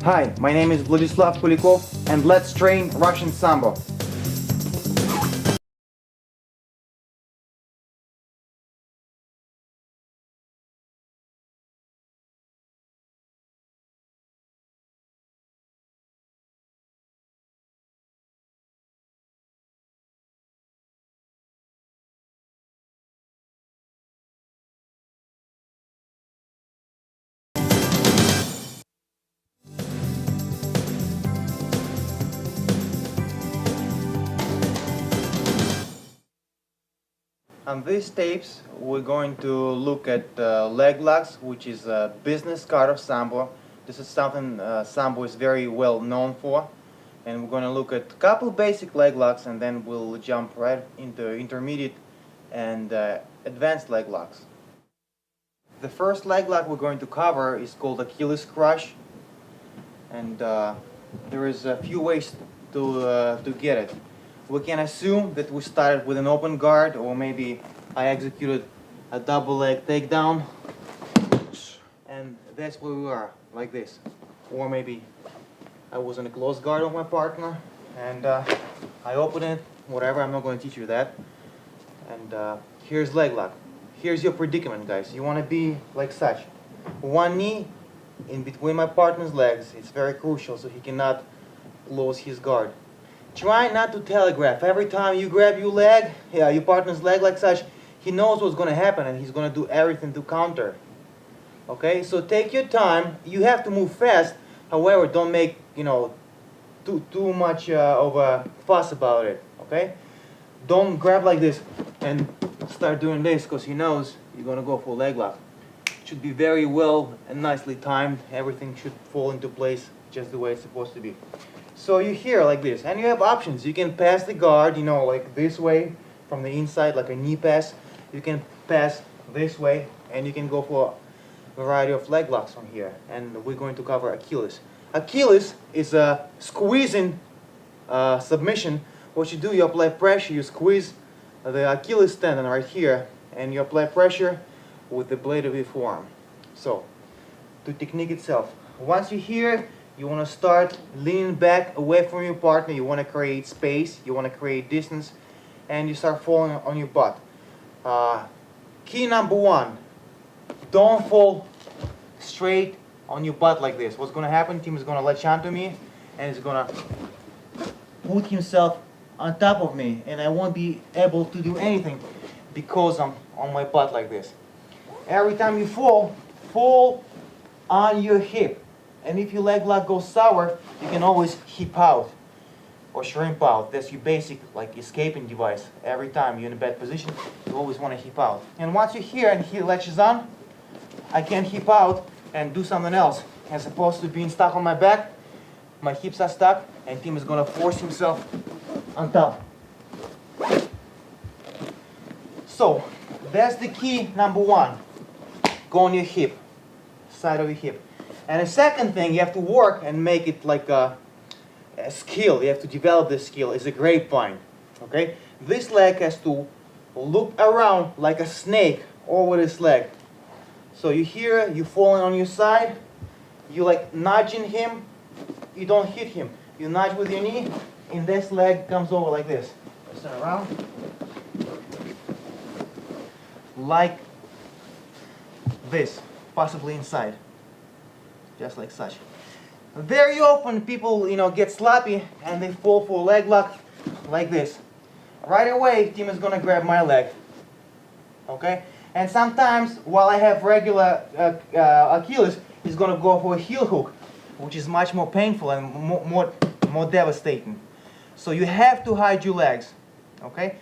Hi, my name is Vladislav Koulikov and let's train Russian Sambo. On these tapes, we're going to look at leg locks, which is a business card of Sambo. This is something Sambo is very well known for. And we're going to look at a couple basic leg locks, and then we'll jump right into intermediate and advanced leg locks. The first leg lock we're going to cover is called Achilles crush. And there is a few ways to get it. We can assume that we started with an open guard, or maybe I executed a double leg takedown and that's where we are, like this. Or maybe I was in a close guard of my partner and I opened it, whatever, I'm not going to teach you that. And here's leg lock. Here's your predicament, guys. You want to be like such. One knee in between my partner's legs. It's very crucial so he cannot close his guard. Try not to telegraph. Every time you grab your leg, your partner's leg like such, he knows what's going to happen and he's going to do everything to counter. Okay, so take your time. You have to move fast. However, don't make, too much of a fuss about it. Okay, don't grab like this and start doing this because he knows you're going to go for a leg lock. It should be very well and nicely timed. Everything should fall into place just the way it's supposed to be. So you're here like this, and you have options. You can pass the guard, like this way from the inside, like a knee pass. You can pass this way, and you can go for a variety of leg locks from here. And we're going to cover Achilles. Achilles is a squeezing submission. What you do, you apply pressure, you squeeze the Achilles tendon right here, and you apply pressure with the blade of your forearm. So, the technique itself. Once you're here, you want to start leaning back away from your partner. You want to create space. You want to create distance. And you start falling on your butt. Key number one. Don't fall straight on your butt like this. What's going to happen? Tim is going to latch onto me. And he's going to put himself on top of me. And I won't be able to do anything because I'm on my butt like this. Every time you fall on your hip. And if your leg lock goes sour, you can always hip out or shrimp out. That's your basic escaping device. Every time you're in a bad position, you always want to hip out. And once you're here and he latches on, I can hip out and do something else. As opposed to being stuck on my back, my hips are stuck and Tim is going to force himself on top. So, that's the key number one. Go on your hip, side of your hip. And the second thing you have to work and make it like a skill. You have to develop this skill. Is a grapevine. Okay? This leg has to loop around like a snake over this leg. So you here, you falling on your side, you nudging him, you don't hit him. You nudge with your knee, and this leg comes over like this. Turn around. Like this, possibly inside. Just like such. Very often people, get sloppy and they fall for a leg lock like this. Right away, Tim is gonna grab my leg. Okay? And sometimes, while I have regular Achilles, he's gonna go for a heel hook, which is much more painful and more devastating. So you have to hide your legs. Okay?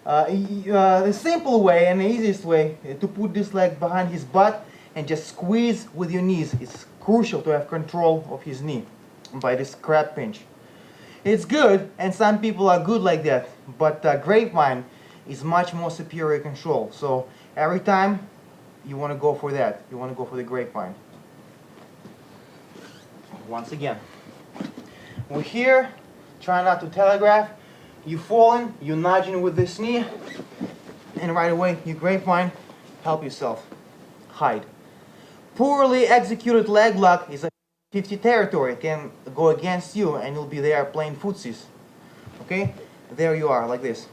The simple way and the easiest way to put this leg behind his butt and just squeeze with your knees. It's crucial to have control of his knee by this crab pinch. It's good, and some people are good like that, but grapevine is much more superior control. So every time you want to go for that. You want to go for the grapevine. Once again, we're here. Try not to telegraph. You falling, you nudging with this knee, and right away you grapevine. Help yourself. Hide. Poorly executed leg lock is a 50 territory can go against you and you'll be there playing footsies. Okay? There you are, like this.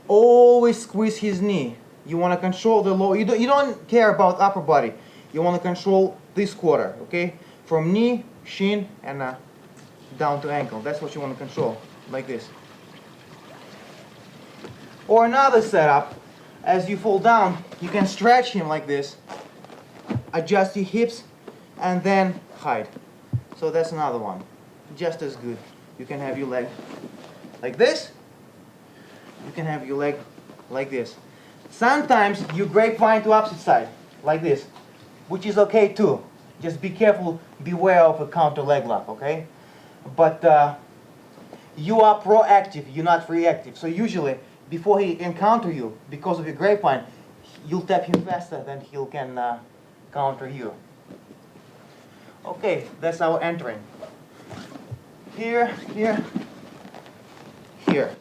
Always squeeze his knee. You want to control the low. You don't care about upper body. You want to control this quarter, okay? From knee, shin, and down to ankle. That's what you want to control, like this. Or another setup, as you fall down, you can stretch him like this, adjust your hips, and then hide. So that's another one, just as good. You can have your leg like this. You can have your leg like this. Sometimes you grapevine to opposite side, like this, which is okay too. Just be careful, beware of a counter leg lock, okay? But you are proactive, you're not reactive. So usually, before he encounter you, because of your grapevine, you'll tap him faster than he can counter you. Okay, that's our entering. Here, here, here,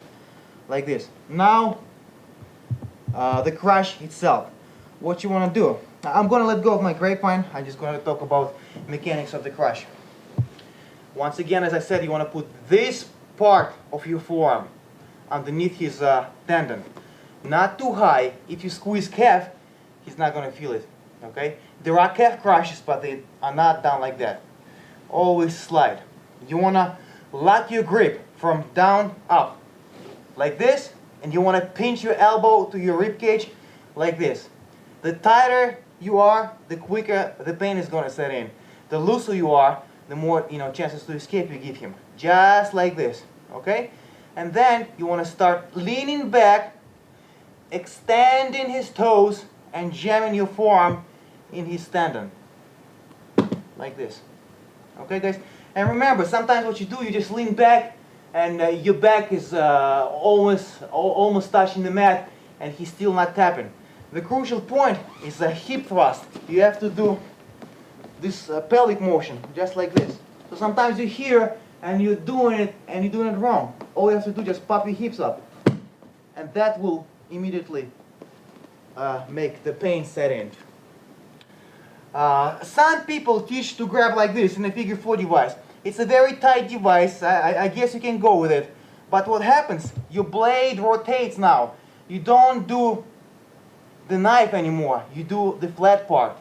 like this. Now, the crush itself. What you want to do? I'm going to let go of my grapevine. I'm just going to talk about mechanics of the crush. Once again, as I said, you want to put this part of your forearm underneath his tendon. Not too high. If you squeeze calf, he's not going to feel it. Okay? There are calf crushes, but they are not done like that. Always slide. You want to lock your grip from down up, like this, and you want to pinch your elbow to your rib cage, like this. The tighter you are, the quicker the pain is going to set in. The looser you are, the more chances to escape you give him. Just like this, okay? And then you want to start leaning back, extending his toes, and jamming your forearm in his tendon, like this. Okay, guys? And remember, sometimes what you do, you just lean back, and your back is almost touching the mat, and he's still not tapping. The crucial point is a hip thrust. You have to do this pelvic motion, just like this. So sometimes you're here, and you're doing it wrong. All you have to do is just pop your hips up, and that will immediately make the pain set in. Some people teach to grab like this in a figure 4 device. It's a very tight device. I guess you can go with it. But what happens? Your blade rotates now. You don't do the knife anymore. You do the flat part.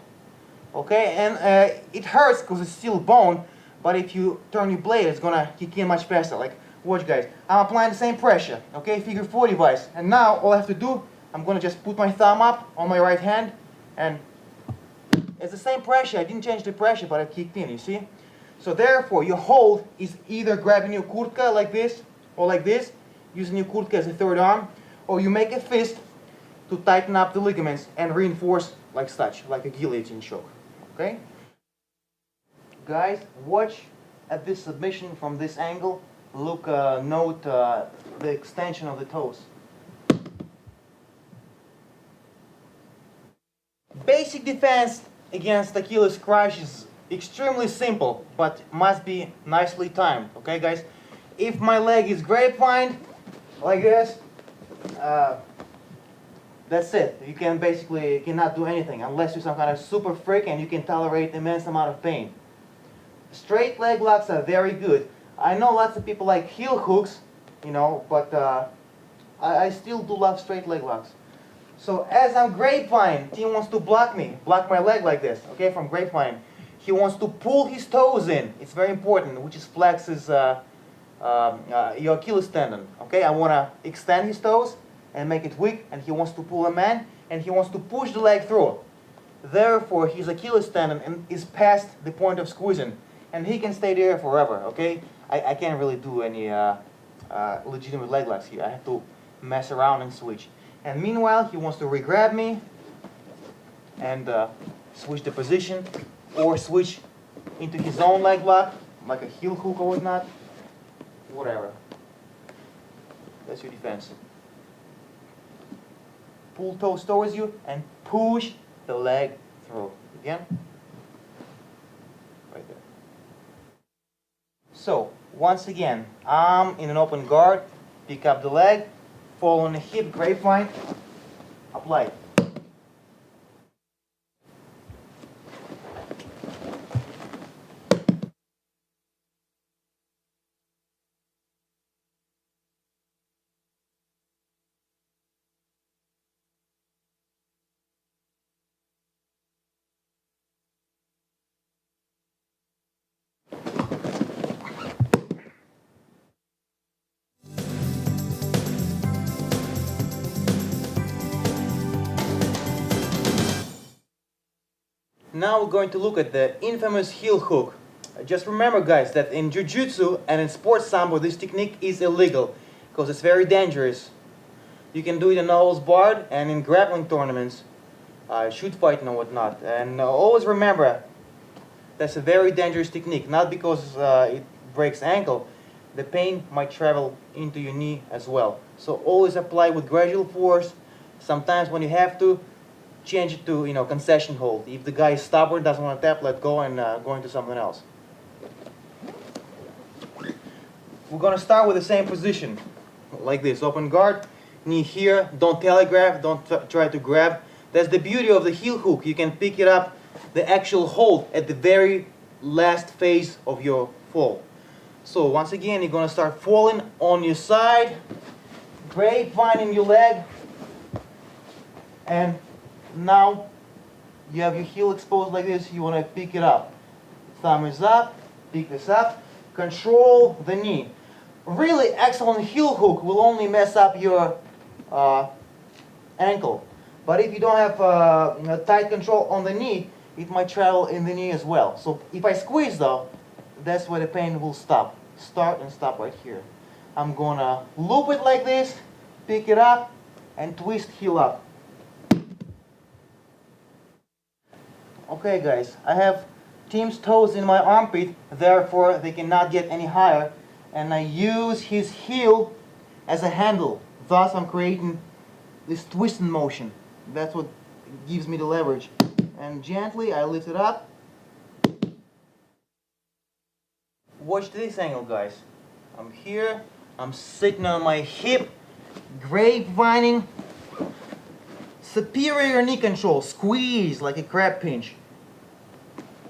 Okay? And it hurts because it's still bone. But if you turn your blade, it's going to kick in much faster. Like, watch guys. I'm applying the same pressure. Okay? Figure 4 device. And now all I have to do, I'm going to just put my thumb up on my right hand. And it's the same pressure. I didn't change the pressure, but it kicked in, you see? So therefore, your hold is either grabbing your kurtka like this, or like this, using your kurtka as a third arm, or you make a fist to tighten up the ligaments and reinforce like such, like a guillotine choke. Okay? Guys, watch at this submission from this angle. Look, note the extension of the toes. Basic defense against Achilles crush is extremely simple, but must be nicely timed. Okay, guys? If my leg is grapevine, like this, that's it. You can basically cannot do anything unless you're some kind of super freak and you can tolerate immense amount of pain. Straight leg locks are very good. I know lots of people like heel hooks, but I still do love straight leg locks. So as I'm grapevine, he wants to block my leg like this, okay, from grapevine. He wants to pull his toes in. It's very important, which is flexes your Achilles tendon, okay? I want to extend his toes and make it weak, and he wants to pull them in, and he wants to push the leg through. Therefore, his Achilles tendon is past the point of squeezing, and he can stay there forever, okay? I can't really do any legitimate leg locks here. I have to mess around and switch. And meanwhile, he wants to re-grab me and switch the position or switch into his own leg lock, like a heel hook or whatnot. Whatever. That's your defense. Pull toes towards you and push the leg through. Again. Right there. So, once again, arm in an open guard, pick up the leg, fall on the hip, grapevine, apply. Now we're going to look at the infamous heel hook. Just remember, guys, that in Jiu-Jitsu and in sports Sambo, this technique is illegal because it's very dangerous. You can do it in all barred and in grappling tournaments, shoot fighting and whatnot. And always remember, that's a very dangerous technique. Not because it breaks ankle, the pain might travel into your knee as well. So always apply with gradual force. Sometimes when you have to, change it to concession hold. If the guy is stubborn, doesn't want to tap, let go and go into something else. We're going to start with the same position, like this. Open guard, knee here, don't telegraph, don't try to grab. That's the beauty of the heel hook. You can pick it up, the actual hold, at the very last phase of your fall. So once again, you're going to start falling on your side, grapevine in your leg, and now you have your heel exposed like this. You want to pick it up. Thumb is up, pick this up, control the knee. Really excellent heel hook will only mess up your ankle. But if you don't have tight control on the knee, it might travel in the knee as well. So if I squeeze though, that's where the pain will stop. Start and stop right here. I'm gonna loop it like this, pick it up, and twist heel up. Okay guys, I have Tim's toes in my armpit, therefore they cannot get any higher, and I use his heel as a handle. Thus I'm creating this twisting motion. That's what gives me the leverage. And gently I lift it up. Watch this angle, guys. I'm here, I'm sitting on my hip, grapevining, superior knee control, squeeze like a crab pinch.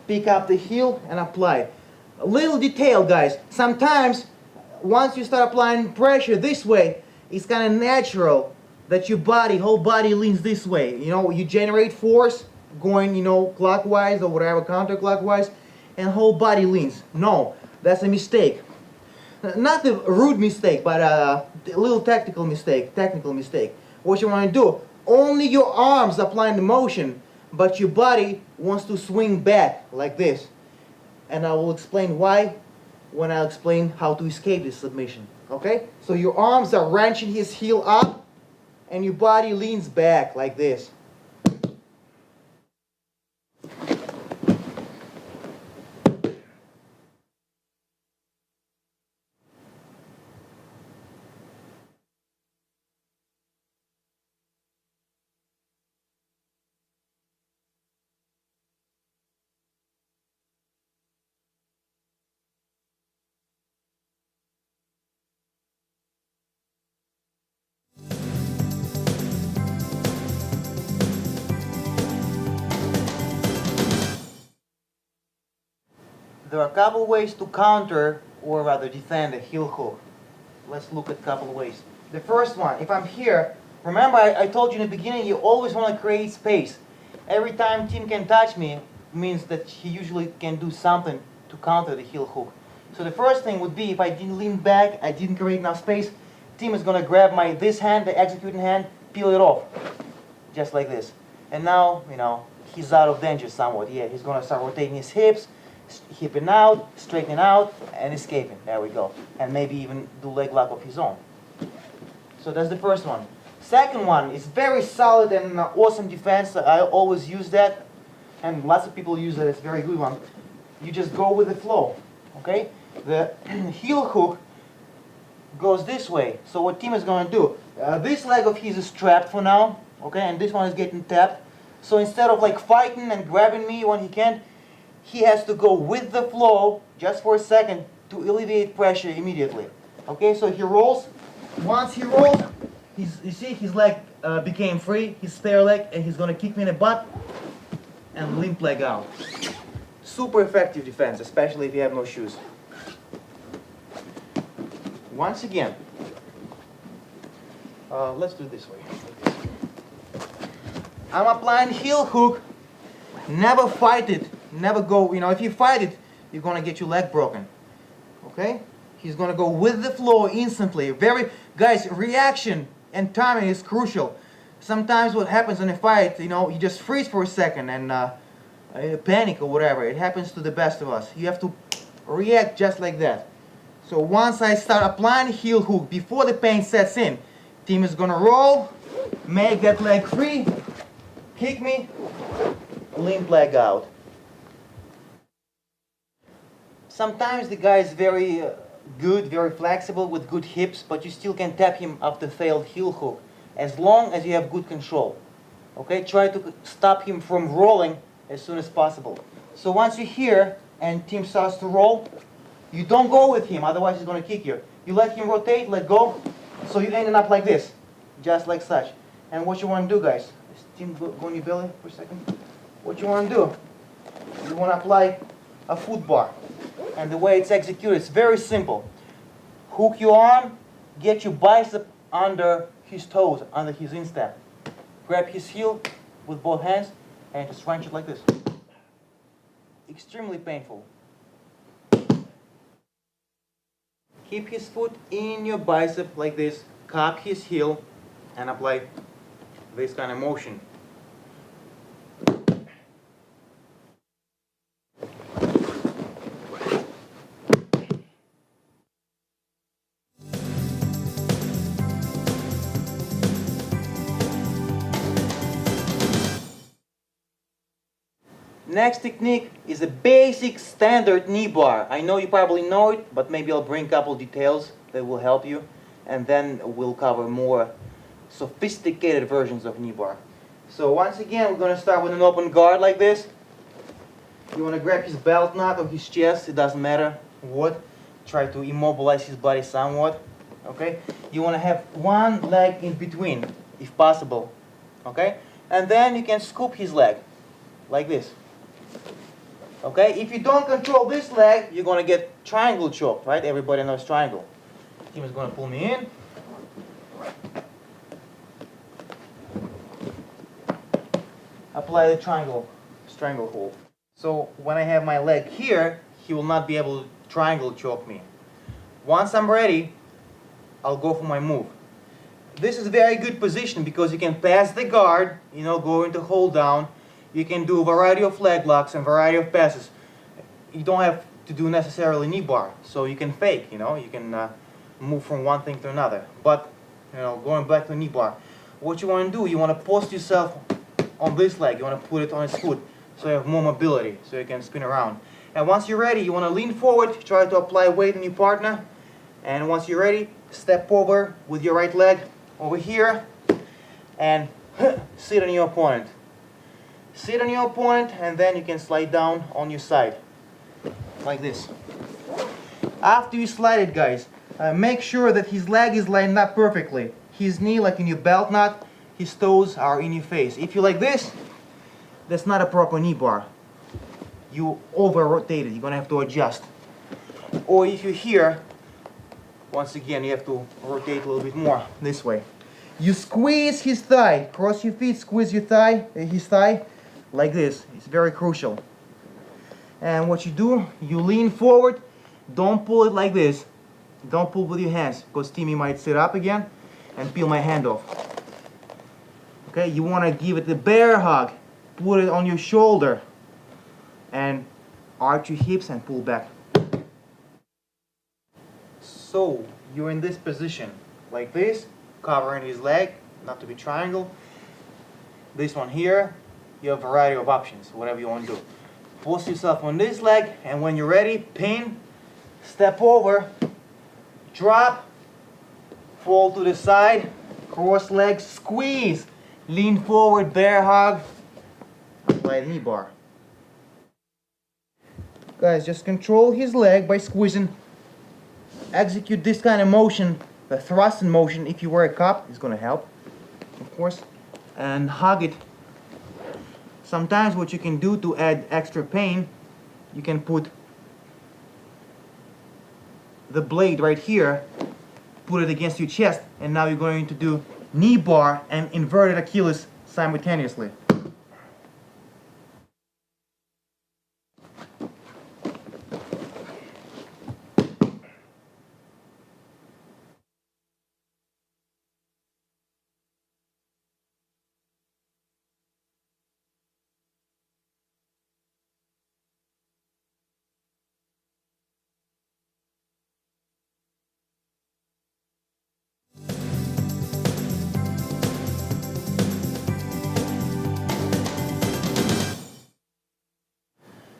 Pick up the heel and apply. A little detail, guys. Sometimes, once you start applying pressure this way, it's kind of natural that your body, whole body leans this way. You generate force going, clockwise or whatever, counterclockwise, and whole body leans. No, that's a mistake. Not a rude mistake, but a little technical mistake. What you want to do, only your arms applying the motion, but your body wants to swing back like this. And I will explain why when I explain how to escape this submission. Okay? So your arms are wrenching his heel up, and your body leans back like this. There are a couple ways to counter, or rather defend, a heel hook. Let's look at a couple of ways. The first one, if I'm here, remember I told you in the beginning, you always want to create space. Every time Tim can touch me, means that he usually can do something to counter the heel hook. So the first thing would be, if I didn't lean back, I didn't create enough space, Tim is going to grab this hand, the executing hand, peel it off. Just like this. And now, he's out of danger somewhat. Yeah, he's going to start rotating his hips, hipping out, straightening out, and escaping. There we go. And maybe even do leg lock of his own. So that's the first one. Second one is very solid and awesome defense. I always use that, and lots of people use that. It's a very good one. You just go with the flow. Okay? The heel hook goes this way. So what Tim is going to do, this leg of his is strapped for now, okay, and this one is getting tapped. So instead of fighting and grabbing me when he can't, he has to go with the flow just for a second to alleviate pressure immediately. Okay, so he rolls. Once he rolls, you see his leg became free, his spare leg, and he's going to kick me in the butt and limp leg out. Super effective defense, especially if you have no shoes. Once again, let's do it this way. I'm applying heel hook. Never fight it. Never go, if you fight it, you're going to get your leg broken. Okay? He's going to go with the flow instantly. Guys, reaction and timing is crucial. Sometimes what happens in a fight, you just freeze for a second and panic or whatever. It happens to the best of us. You have to react just like that. So once I start applying heel hook, before the pain sets in, team is gonna roll, make that leg free, kick me, limp leg out. Sometimes the guy is very good, very flexible with good hips, but you still can tap him after failed heel hook, as long as you have good control. Okay, try to stop him from rolling as soon as possible. So once you're here and team starts to roll, you don't go with him, otherwise he's going to kick you. You let him rotate, let go, so you end up like this, just like such. And what you want to do, guys, is team go on your belly for a second. What you want to do, you want to apply a foot bar. And the way it's executed, it's very simple. Hook your arm, get your bicep under his toes, under his instep. Grab his heel with both hands and just wrench it like this. Extremely painful. Keep his foot in your bicep like this, cup his heel, and apply this kind of motion. Next technique is a basic standard knee bar. I know you probably know it, but maybe I'll bring a couple details that will help you, and then we'll cover more sophisticated versions of knee bar. So once again, we're going to start with an open guard like this. You want to grab his belt knot or his chest, it doesn't matter what. Try to immobilize his body somewhat. Okay? You want to have one leg in between, if possible. Okay? And then you can scoop his leg like this. Okay, if you don't control this leg, you're going to get triangle choke, right? Everybody knows triangle. Team is going to pull me in. Apply the triangle stranglehold. So when I have my leg here, he will not be able to triangle choke me. Once I'm ready, I'll go for my move. This is a very good position because you can pass the guard, go into hold down. You can do a variety of leg locks and variety of passes. You don't have to do necessarily knee bar, so you can fake, you can move from one thing to another. But, going back to knee bar, what you want to do, you want to post yourself on this leg, you want to put it on its foot, so you have more mobility, so you can spin around. And once you're ready, you want to lean forward, try to apply weight on your partner, and once you're ready, step over with your right leg over here, and sit on your opponent. Sit on your opponent, and then you can slide down on your side, like this. After you slide it, guys, make sure that his leg is lined up perfectly. His knee, like in your belt knot, his toes are in your face. If you like this, that's not a proper knee bar. You over-rotate it, you're gonna have to adjust. Or if you're here, once again, you have to rotate a little bit more, this way. You squeeze his thigh, cross your feet, squeeze your thigh, his thigh, like this. It's very crucial. And what you do, you lean forward, don't pull it like this. Don't pull with your hands, because Timmy might sit up again and peel my hand off. Okay, you want to give it a bear hug. Put it on your shoulder and arch your hips and pull back. So, you're in this position, like this, covering his leg, not to be triangle. This one here, you have a variety of options, whatever you want to do. Post yourself on this leg, and when you're ready, pin, step over, drop, fall to the side, cross legs, squeeze, lean forward, bear hug, apply the knee bar. Guys, just control his leg by squeezing. Execute this kind of motion, the thrusting motion. If you wear a cup, it's going to help, of course, and hug it. Sometimes what you can do to add extra pain, you can put the blade right here, put it against your chest, and now you're going to do knee bar and inverted Achilles simultaneously.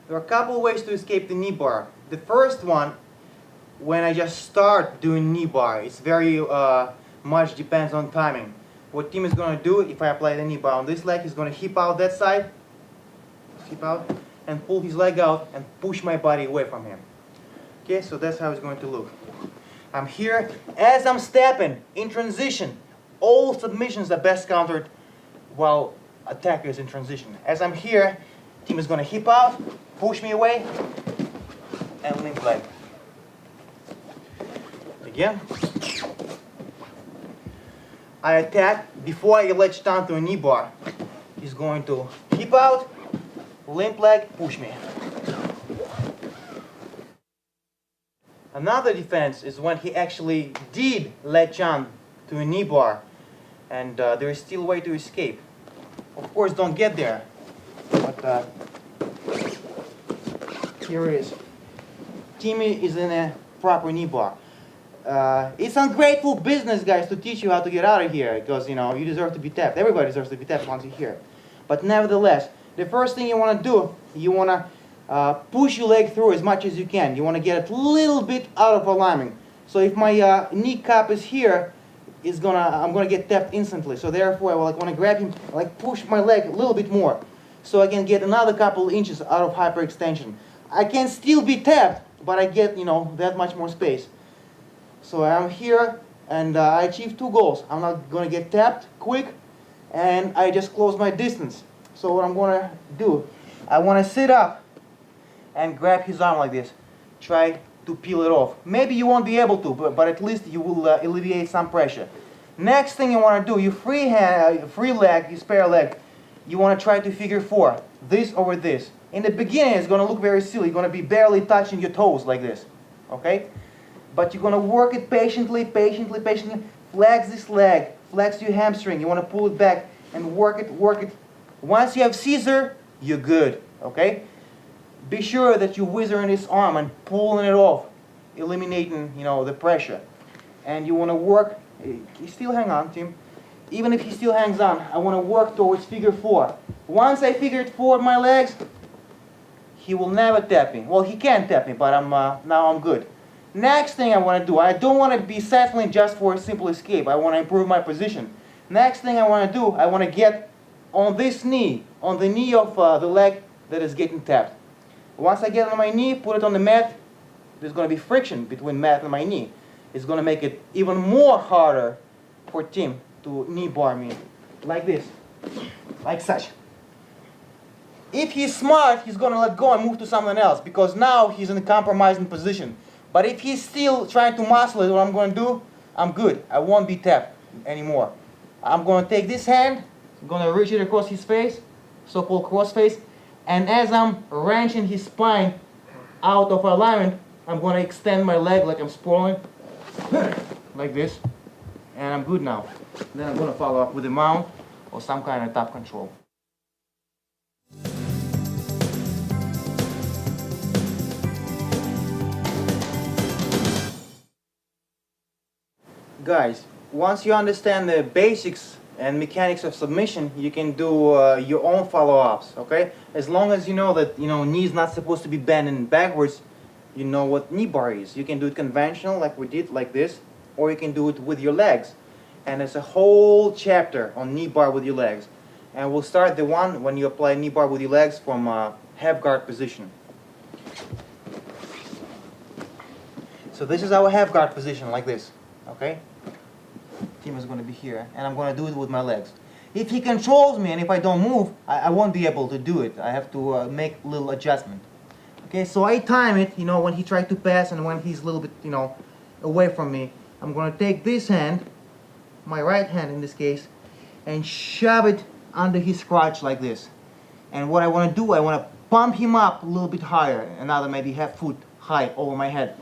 There are a couple ways to escape the knee bar. The first one, when I just start doing knee bar, it's very much depends on timing. What Tim is going to do, if I apply the knee bar on this leg, he's going to hip out that side, hip out, and pull his leg out and push my body away from him. Okay, so that's how it's going to look. I'm here, as I'm stepping, in transition. All submissions are best countered while attacker is in transition. As I'm here, Tim is going to hip out, push me away, and limp leg. Again. I attack before I latch down to a knee bar. He's going to hip out, limp leg, push me. Another defense is when he actually did latch on to a knee bar, and there is still a way to escape. Of course, don't get there, but here it is. Timmy is in a proper knee bar. It's ungrateful business, guys, to teach you how to get out of here, because you know you deserve to be tapped. Everybody deserves to be tapped once you're here. But nevertheless, the first thing you want to do, you want to push your leg through as much as you can. You want to get it a little bit out of alignment. So if my knee cap is here, I'm gonna get tapped instantly. So therefore, I want to grab him, like push my leg a little bit more, so I can get another couple inches out of hyperextension. I can still be tapped, but I get that much more space. So I'm here, and I achieve two goals. I'm not gonna get tapped quick, and I just close my distance. So what I'm gonna do, I want to sit up and grab his arm like this. Try to peel it off. Maybe you won't be able to, but at least you will alleviate some pressure. Next thing you want to do, your free leg, your spare leg, you want to try to figure four. This over this. In the beginning, it's going to look very silly. You're going to be barely touching your toes like this. Okay? But you're going to work it patiently, patiently, patiently. Flex this leg. Flex your hamstring. You want to pull it back and work it, work it. Once you have Caesar, you're good. Okay? Be sure that you're whizzing his arm and pulling it off, eliminating, the pressure. And you want to work, you still hang on, Tim. Even if he still hangs on, I want to work towards figure four. Once I figured four my legs, he will never tap me. Well, he can tap me, but now I'm good. Next thing I want to do, I don't want to be settling just for a simple escape. I want to improve my position. Next thing I want to do, I want to get on this knee, on the knee of the leg that is getting tapped. Once I get on my knee, put it on the mat, there's going to be friction between mat and my knee. It's going to make it even more harder for Tim to knee bar me, like this, like such. If he's smart, he's going to let go and move to something else, because now he's in a compromising position. But if he's still trying to muscle it, what I'm going to do, I'm good. I won't be tapped anymore. I'm going to take this hand, I'm going to reach it across his face, so-called cross face. And as I'm wrenching his spine out of alignment, I'm going to extend my leg like I'm sprawling, like this, and I'm good now. Then I'm going to follow up with a mount or some kind of top control. Guys, once you understand the basics and mechanics of submission, you can do your own follow-ups, okay? As long as you know that, knee is not supposed to be bending backwards, you know what knee bar is. You can do it conventional, like we did, like this, or you can do it with your legs. And there's a whole chapter on knee bar with your legs. And we'll start the one when you apply knee bar with your legs from half guard position. So this is our half guard position, like this, okay? Tim is going to be here, and I'm going to do it with my legs. If he controls me and if I don't move, I won't be able to do it. I have to make a little adjustment. Okay, so I time it, when he tried to pass and when he's a little bit, away from me. I'm going to take this hand, my right hand in this case, and shove it under his crotch like this. And what I want to do, I want to pump him up a little bit higher, another maybe half foot high over my head,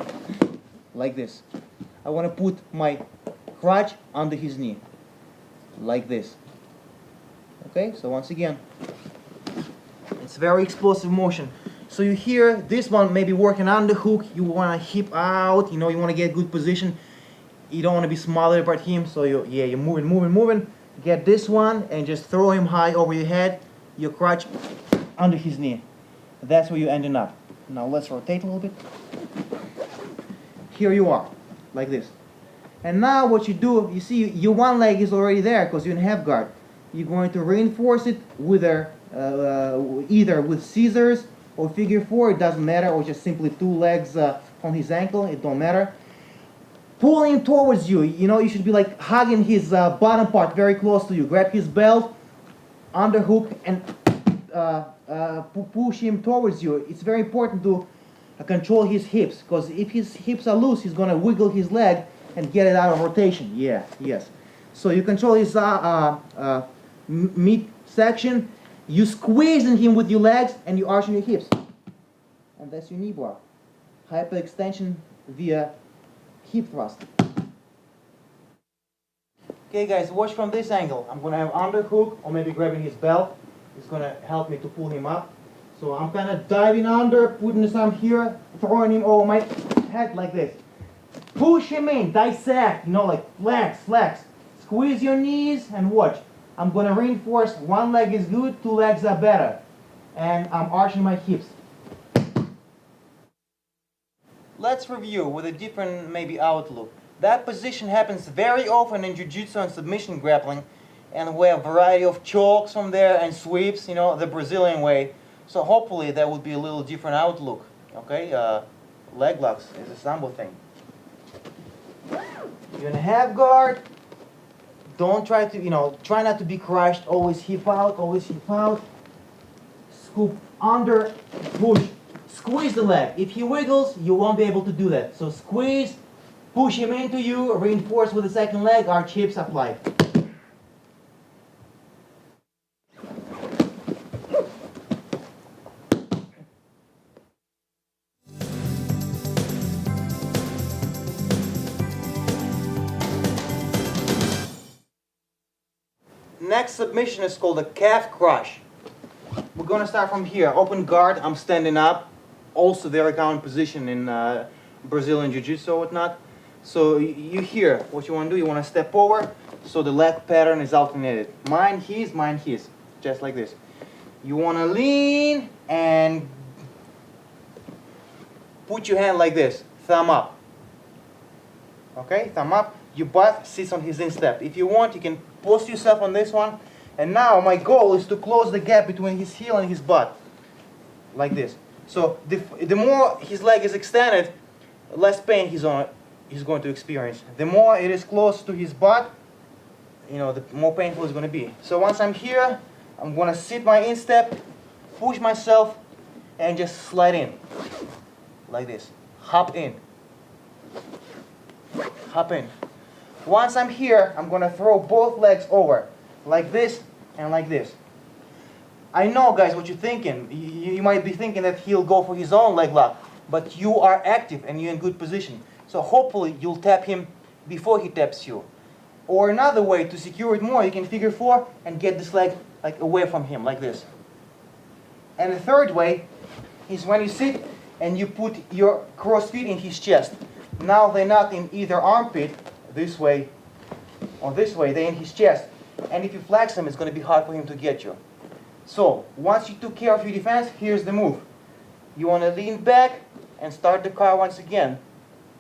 like this. I want to put my crotch under his knee, like this. Okay, so once again, it's very explosive motion. So you hear this one maybe working on the hook, you want to hip out, you want to get good position. You don't want to be smothered by him, so you're moving. Get this one and just throw him high over your head, your crotch under his knee. that's where you're ending up. Now let's rotate a little bit. Here you are, like this. And now what you do, you see your one leg is already there because you're in half guard. You're going to reinforce it with either with scissors or figure four, it doesn't matter, or just simply two legs on his ankle, it don't matter. Pull him towards you, you know, you should be like hugging his bottom part very close to you. Grab his belt, underhook, and push him towards you. It's very important to control his hips, because if his hips are loose, he's going to wiggle his leg and get it out of rotation. Yeah, yes. So you control his midsection, you squeezing him with your legs, and you arching your hips. And that's your knee bar. Hyperextension via hip thrust. Okay guys, watch from this angle. I'm going to have underhook or maybe grabbing his belt. It's going to help me to pull him up. So I'm kind of diving under, putting his arm here, throwing him over my head like this. Push him in, dissect, you know, like flex, flex. Squeeze your knees and watch. I'm going to reinforce, one leg is good, two legs are better. And I'm arching my hips. Let's review with a different maybe outlook. That position happens very often in jiu-jitsu and submission grappling, and we have a variety of chokes from there and sweeps, you know, the Brazilian way. So hopefully that would be a little different outlook. Okay, leg locks is a Sambo thing. You're in a half guard. Don't try to, you know, try not to be crushed. Always hip out, always hip out. Scoop under, push. Squeeze the leg. If he wiggles, you won't be able to do that. So squeeze, push him into you, reinforce with the second leg, arch hips applied. Next submission is called a calf crush. We're going to start from here. Open guard, I'm standing up. Also very common position in Brazilian Jiu-Jitsu or whatnot. So you here, what you want to do, you want to step over so the leg pattern is alternated. Mine, his, just like this. You want to lean and put your hand like this, thumb up. Okay, thumb up. Your butt sits on his instep. If you want, you can post yourself on this one. And now my goal is to close the gap between his heel and his butt. Like this. So the more his leg is extended, less pain he's going to experience. The more it is close to his butt, you know, the more painful it's going to be. So once I'm here, I'm going to sit my instep, push myself, and just slide in. Like this. Hop in. Hop in. Once I'm here, I'm going to throw both legs over. Like this and like this. I know, guys, what you're thinking. You might be thinking that he'll go for his own leg lock, but you are active and you're in good position. So hopefully you'll tap him before he taps you. Or another way to secure it more, you can figure four and get this leg like away from him, like this. And the third way is when you sit and you put your cross feet in his chest. Now they're not in either armpit, this way or this way, they're in his chest. And if you flex him, it's going to be hard for him to get you. So, once you took care of your defense, here's the move. You want to lean back and start the car once again.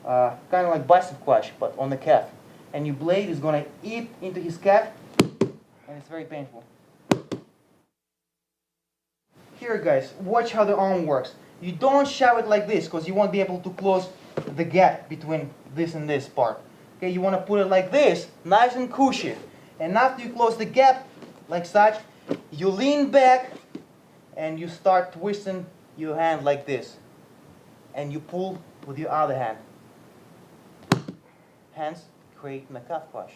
Kind of like bicep crush, but on the calf. And your blade is going to eat into his calf, and it's very painful. Here, guys, watch how the arm works. You don't shove it like this, because you won't be able to close the gap between this and this part. Okay, you want to put it like this, nice and cushy. And after you close the gap, like such, you lean back and you start twisting your hand like this. And you pull with your other hand. Hence, creating a calf crush.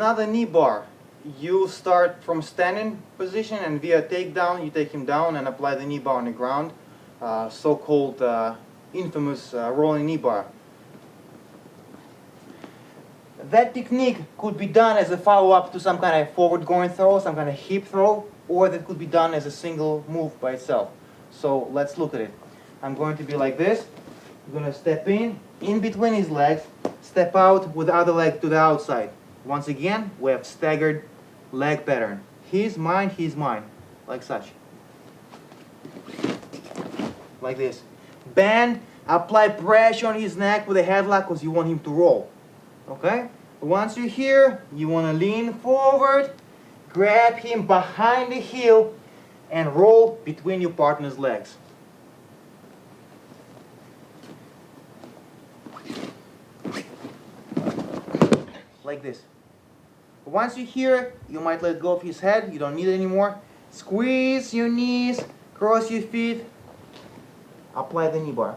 Another knee bar. You start from standing position and via takedown, you take him down and apply the knee bar on the ground. So-called infamous rolling knee bar. That technique could be done as a follow-up to some kind of forward-going throw, some kind of hip throw, or that could be done as a single move by itself. So let's look at it. I'm going to be like this. I'm going to step in between his legs, step out with the other leg to the outside. Once again, we have staggered leg pattern. He's mine, like such. Like this. Bend, apply pressure on his neck with a headlock because you want him to roll. Okay? Once you're here, you want to lean forward, grab him behind the heel, and roll between your partner's legs. Like this. Once you're here, you might let go of his head. You don't need it anymore. Squeeze your knees, cross your feet, apply the knee bar.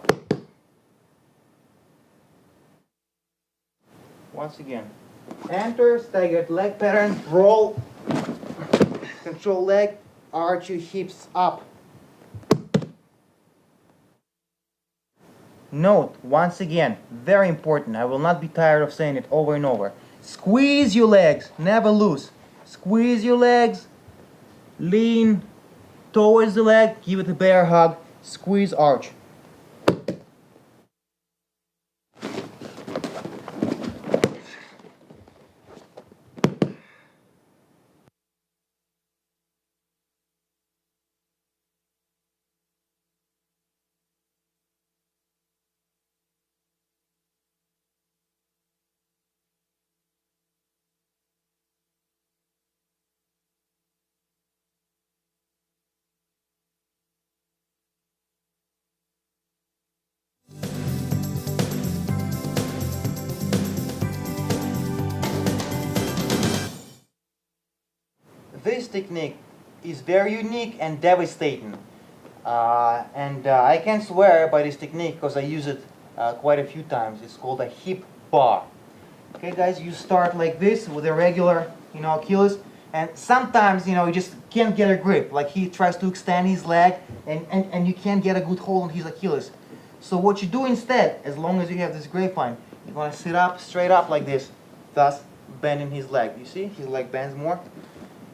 Once again, enter, staggered leg pattern, roll, control leg, arch your hips up. Note, once again, very important, I will not be tired of saying it over and over. Squeeze your legs, never loose. Squeeze your legs, lean towards the leg, give it a bear hug, squeeze, arch. This technique is very unique and devastating. I can swear by this technique because I use it quite a few times. It's called a hip bar. Okay guys, you start like this with a regular, Achilles, and sometimes, you just can't get a grip. Like he tries to extend his leg and you can't get a good hold on his Achilles. So what you do instead, as long as you have this grapevine, you're going to sit up, straight up like this, thus bending his leg. You see, his leg bends more.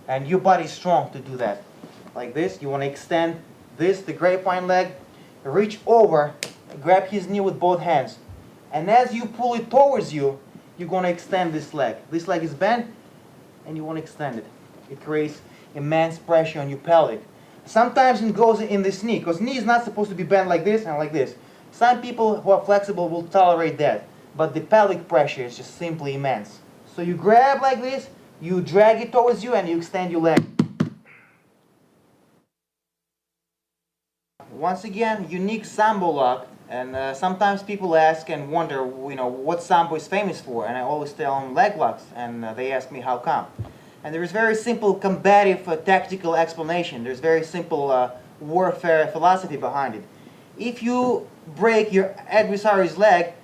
And your body's strong to do that. Like this, you want to extend this, the grapevine leg, reach over, grab his knee with both hands. And as you pull it towards you, you're going to extend this leg. This leg is bent, and you want to extend it. It creates immense pressure on your pelvic. Sometimes it goes in this knee, because knee is not supposed to be bent like this and like this. Some people who are flexible will tolerate that, but the pelvic pressure is just simply immense. So you grab like this, you drag it towards you, and you extend your leg. Once again, unique Sambo lock, and sometimes people ask and wonder, what Sambo is famous for, and I always tell them leg locks, and they ask me how come. And there is very simple combative tactical explanation. There's very simple warfare philosophy behind it. If you break your adversary's leg,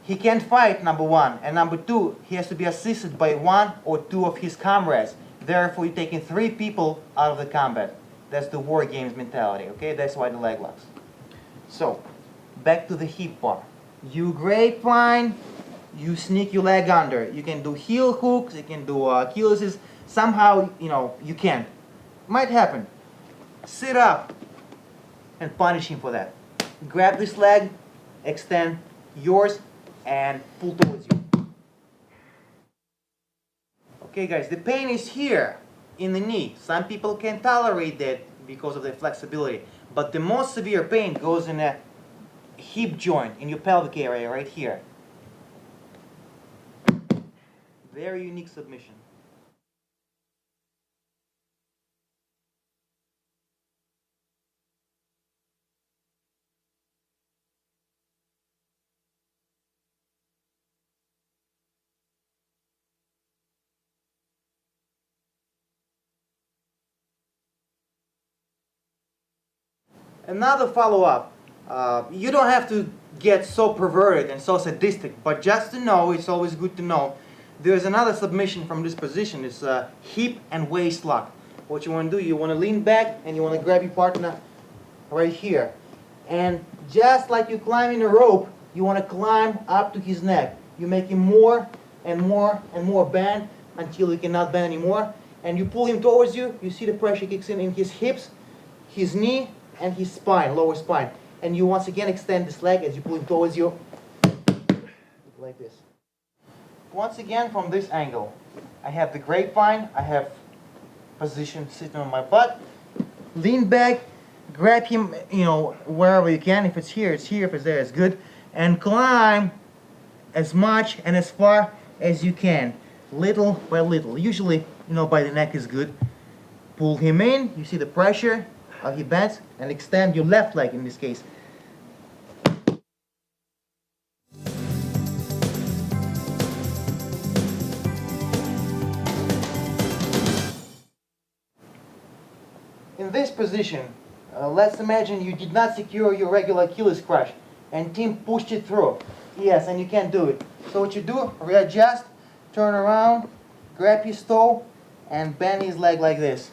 he can't fight, number one, and number two, he has to be assisted by one or two of his comrades. Therefore, you're taking 3 people out of the combat. That's the war games mentality, okay? That's why the leg locks. So, back to the hip bar. You grapevine, you sneak your leg under. You can do heel hooks, you can do Achilles. Somehow, you can. Might happen. Sit up and punish him for that. Grab this leg, extend yours, and pull towards you. Okay guys, the pain is here in the knee. Some people can tolerate that because of their flexibility, but the most severe pain goes in the hip joint, in your pelvic area right here. Very unique submission. Another follow-up. You don't have to get so perverted and so sadistic, but just to know, it's always good to know There's another submission from this position. It's a hip and waist lock. What you want to do, you want to lean back and you want to grab your partner right here. And just like you climbing a rope, you want to climb up to his neck. You make him more and more and more bend until he cannot bend anymore. And you pull him towards you. You see the pressure kicks in his hips, his knee, and his spine, lower spine. And you once again extend this leg as you pull him towards you, like this. Once again from this angle, I have the grapevine, I have position sitting on my butt. Lean back, grab him, wherever you can. If it's here, it's here. If it's there, it's good. And climb as much and as far as you can, little by little. Usually, by the neck is good. Pull him in. You see the pressure, how he bends, and extend your left leg in this case. In this position, let's imagine you did not secure your regular Achilles crutch and Tim pushed it through. Yes, and you can't do it. So what you do, readjust, turn around, grab his toe and bend his leg like this.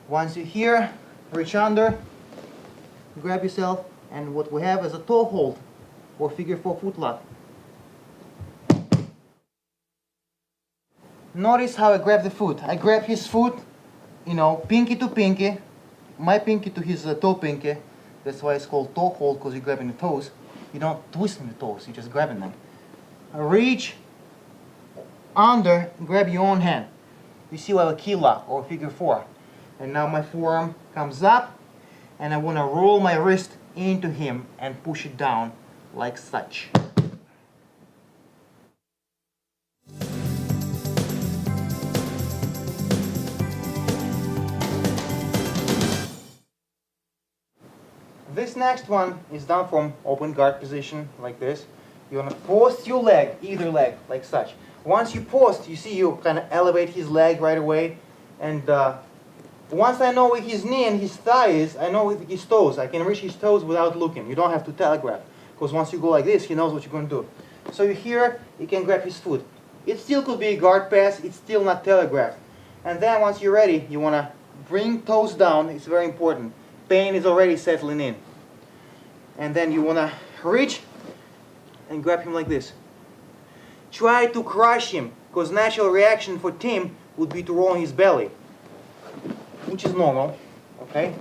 Once you're here, reach under, grab yourself, and what we have is a toe hold or figure 4 foot lock. Notice how I grab the foot. I grab his foot, pinky to pinky, my pinky to his toe pinky. That's why it's called toe hold, because you're grabbing the toes. You don't twist the toes, you're just grabbing them. Reach under, grab your own hand. You see like a key lock or figure 4. And now my forearm comes up and I want to roll my wrist into him and push it down like such. This next one is done from open guard position like this. You want to post your leg, either leg, like such. Once you post, you see you kind of elevate his leg right away. And once I know where his knee and his thigh is, I know with his toes. I can reach his toes without looking. You don't have to telegraph. Because once you go like this, he knows what you're going to do. So you're here, you can grab his foot. It still could be a guard pass. It's still not telegraphed. And then once you're ready, you want to bring toes down. It's very important. Pain is already settling in. And then you want to reach and grab him like this. Try to crush him, because natural reaction for Tim would be to roll on his belly, which is normal, okay?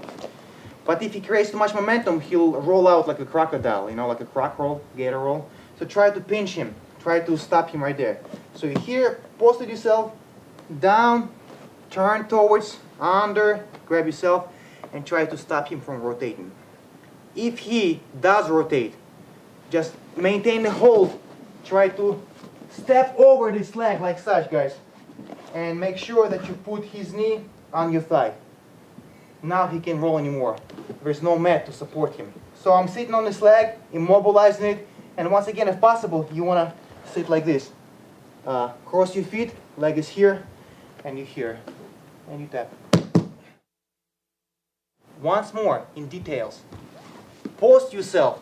But if he creates too much momentum, he'll roll out like a crocodile, like a croc roll, gator roll. So try to pinch him, try to stop him right there. So you're here, posted yourself, down, turn towards, under, grab yourself, and try to stop him from rotating. If he does rotate, just maintain the hold. Try to step over this leg like such, guys. And make sure that you put his knee on your thigh. Now he can't roll anymore. There's no mat to support him. So I'm sitting on this leg, immobilizing it. And once again, if possible, you want to sit like this. Cross your feet, leg is here, and you're here. And you tap. Once more, in details. Post yourself.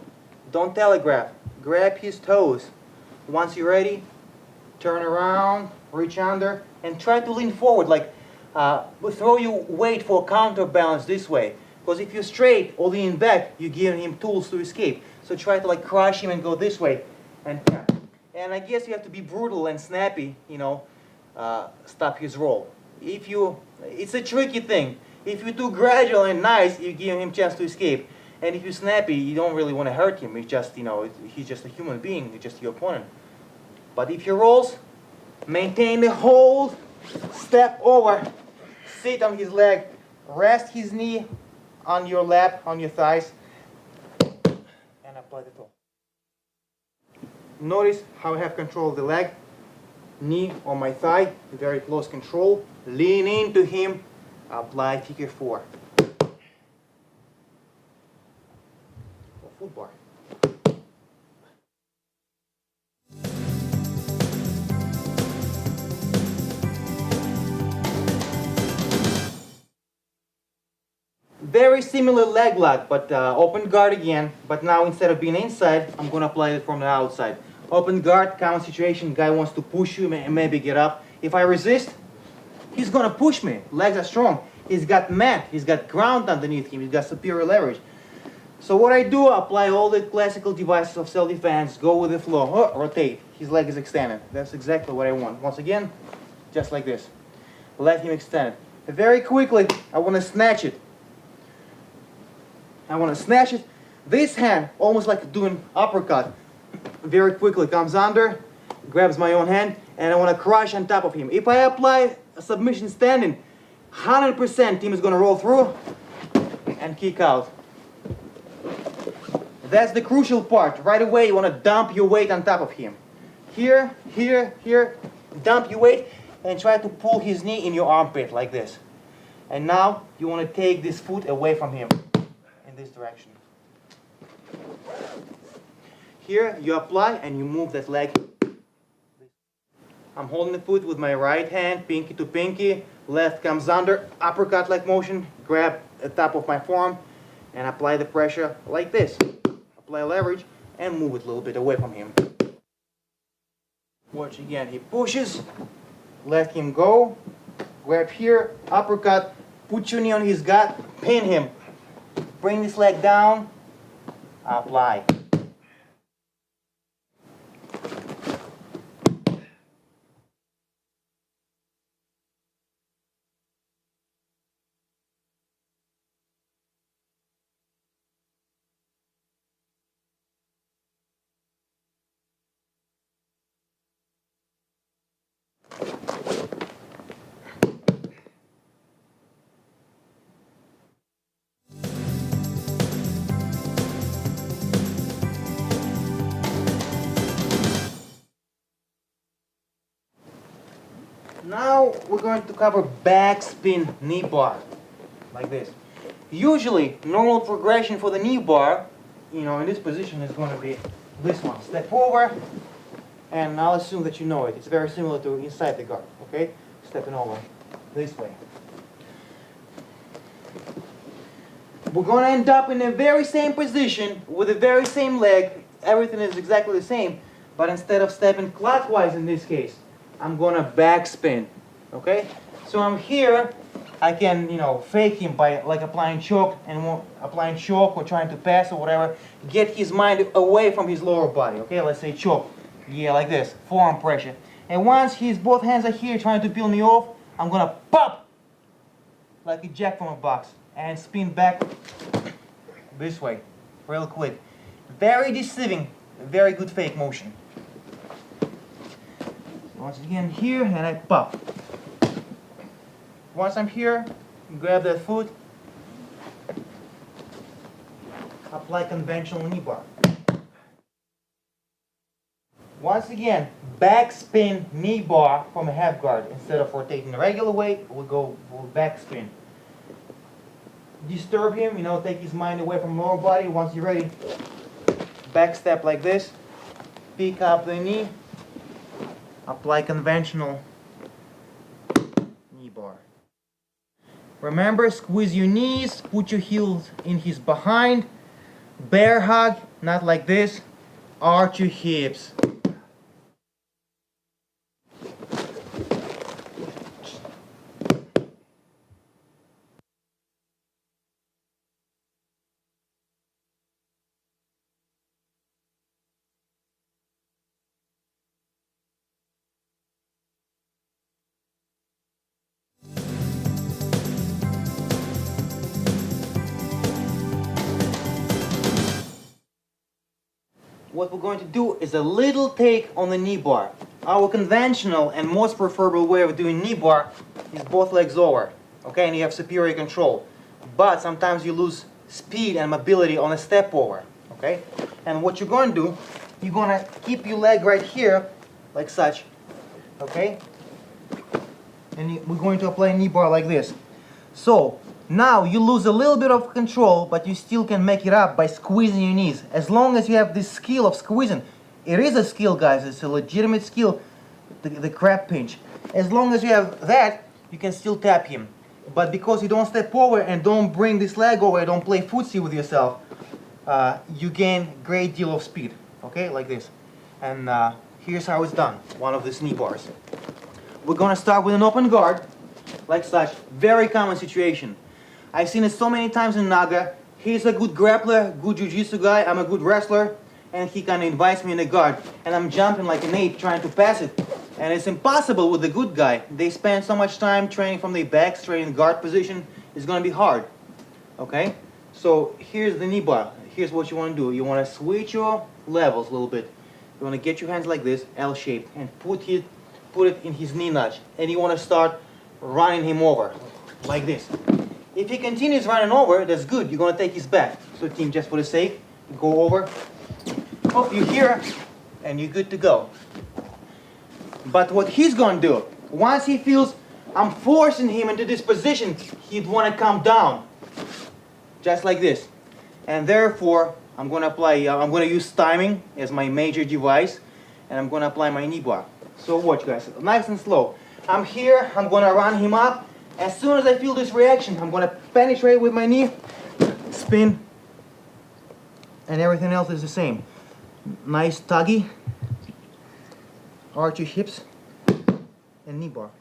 Don't telegraph. Grab his toes. Once you're ready, turn around, reach under, and try to lean forward. Like, throw your weight for counterbalance this way. Because if you're straight or lean back, you're giving him tools to escape. So try to crush him and go this way. And I guess you have to be brutal and snappy, stop his roll. It's a tricky thing. If you're too gradual and nice, you give him a chance to escape. And if you're snappy, you don't really want to hurt him. It's just, he's just a human being. He's just your opponent. But if he rolls, maintain the hold, step over, sit on his leg, rest his knee on your lap, on your thighs, and apply the toe. Notice how I have control of the leg, knee on my thigh, very close control. Lean into him, apply figure 4. Foot bar. Very similar leg lock, but open guard again. But now instead of being inside, I'm going to apply it from the outside. Open guard, common situation, guy wants to push you and maybe get up. If I resist, he's gonna push me. Legs are strong. He's got mat, he's got ground underneath him, he's got superior leverage. So what I do, apply all the classical devices of self-defense, go with the flow, rotate, his leg is extended. That's exactly what I want. Once again, just like this. Let him extend it. Very quickly, I want to snatch it. This hand, almost like doing uppercut, very quickly comes under, grabs my own hand, and I want to crush on top of him. If I apply a submission standing, 100% team is going to roll through and kick out. That's the crucial part. Right away, you want to dump your weight on top of him. Here, here, here, dump your weight and try to pull his knee in your armpit like this. And now you want to take this foot away from him in this direction. Here you apply and you move that leg. I'm holding the foot with my right hand, pinky to pinky. Left comes under, uppercut like motion. Grab the top of my forearm and apply the pressure like this. Apply leverage and move it a little bit away from him. Watch again, he pushes, let him go, grab here, uppercut, put your knee on his gut, pin him, bring this leg down, apply. Now we're going to cover backspin knee bar, like this. Usually, normal progression for the knee bar, in this position is going to be this one. Step over, and I'll assume that you know it. It's very similar to inside the guard, okay? Stepping over this way. We're going to end up in the very same position with the very same leg. Everything is exactly the same, but instead of stepping clockwise in this case, I'm going to backspin, okay? So I'm here, I can, fake him by like applying choke or trying to pass or whatever, get his mind away from his lower body, okay? Let's say choke, yeah, like this, forearm pressure. And once both hands are here trying to peel me off, I'm going to pop like a jack from a box and spin back this way, real quick. Very deceiving, very good fake motion. Once again here, and I pop. Once I'm here, grab that foot, apply conventional knee bar. Once again, backspin knee bar from a half guard. Instead of rotating the regular way, we'll backspin. Disturb him, take his mind away from lower body. Once you're ready, back step like this, pick up the knee, apply conventional knee bar. Remember, squeeze your knees, put your heels in his behind, bear hug, not like this, arch your hips. What we're going to do is a little take on the knee bar. Our conventional and most preferable way of doing knee bar is both legs over, okay, and you have superior control. But sometimes you lose speed and mobility on a step over, okay? And what you're going to do, you're going to keep your leg right here, like such, okay? And we're going to apply a knee bar like this. So, now you lose a little bit of control, but you still can make it up by squeezing your knees. As long as you have this skill of squeezing, it is a skill, guys, it's a legitimate skill, the crab pinch. As long as you have that, you can still tap him. But because you don't step over and don't bring this leg over, don't play footsie with yourself, you gain great deal of speed, okay, like this. And here's how it's done, one of these knee bars. We're gonna start with an open guard, like such. Very common situation. I've seen it so many times in Naga. He's a good grappler, good jiu-jitsu guy, I'm a good wrestler, and he kind of invites me in the guard. And I'm jumping like an ape trying to pass it. And it's impossible with the good guy. They spend so much time training from their backs, training guard position. It's gonna be hard, okay? So here's the knee bar. Here's what you wanna do. You wanna switch your levels a little bit. You wanna get your hands like this, L-shaped, and put it in his knee notch. And you wanna start running him over, like this. If he continues running over, that's good. You're gonna take his back. So team, just for the sake, go over. Hope you're here, and you're good to go. But what he's gonna do, once he feels I'm forcing him into this position, he'd wanna come down. Just like this. And therefore, I'm gonna use timing as my major device, and I'm gonna apply my knee bar. So watch, guys, nice and slow. I'm here, I'm gonna run him up. As soon as I feel this reaction, I'm gonna penetrate with my knee, spin, and everything else is the same. Nice tuggy, arch your hips, and knee bar.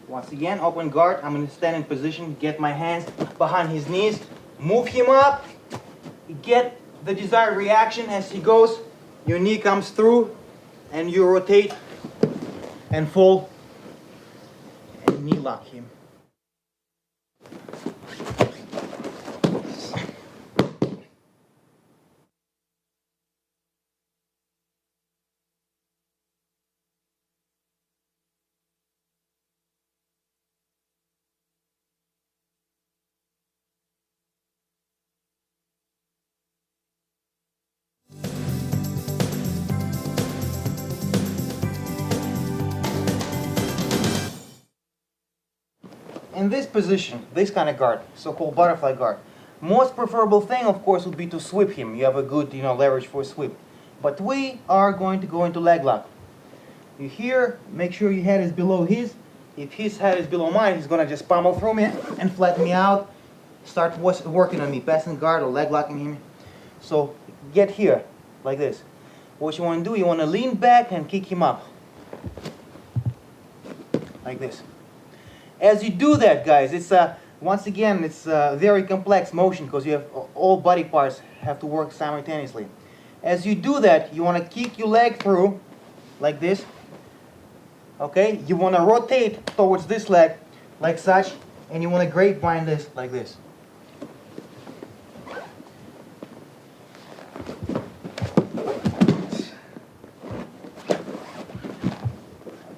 Once again, open guard, I'm gonna stand in position, get my hands behind his knees, move him up, get the desired reaction as he goes, your knee comes through, and you rotate and fall and knee lock him. In this position, this kind of guard, so-called butterfly guard, most preferable thing, of course, would be to sweep him. You have a good, leverage for a sweep. But we are going to go into leg lock. You here, make sure your head is below his. If his head is below mine, he's gonna just pummel through me and flatten me out. Start working on me, passing guard or leg locking him. So get here, like this. What you want to do, you want to lean back and kick him up. Like this. As you do that, guys, it's once again, it's a very complex motion because you have all body parts have to work simultaneously. As you do that, you want to kick your leg through, like this. Okay? You want to rotate towards this leg, like such, and you want to grapevine this, like this.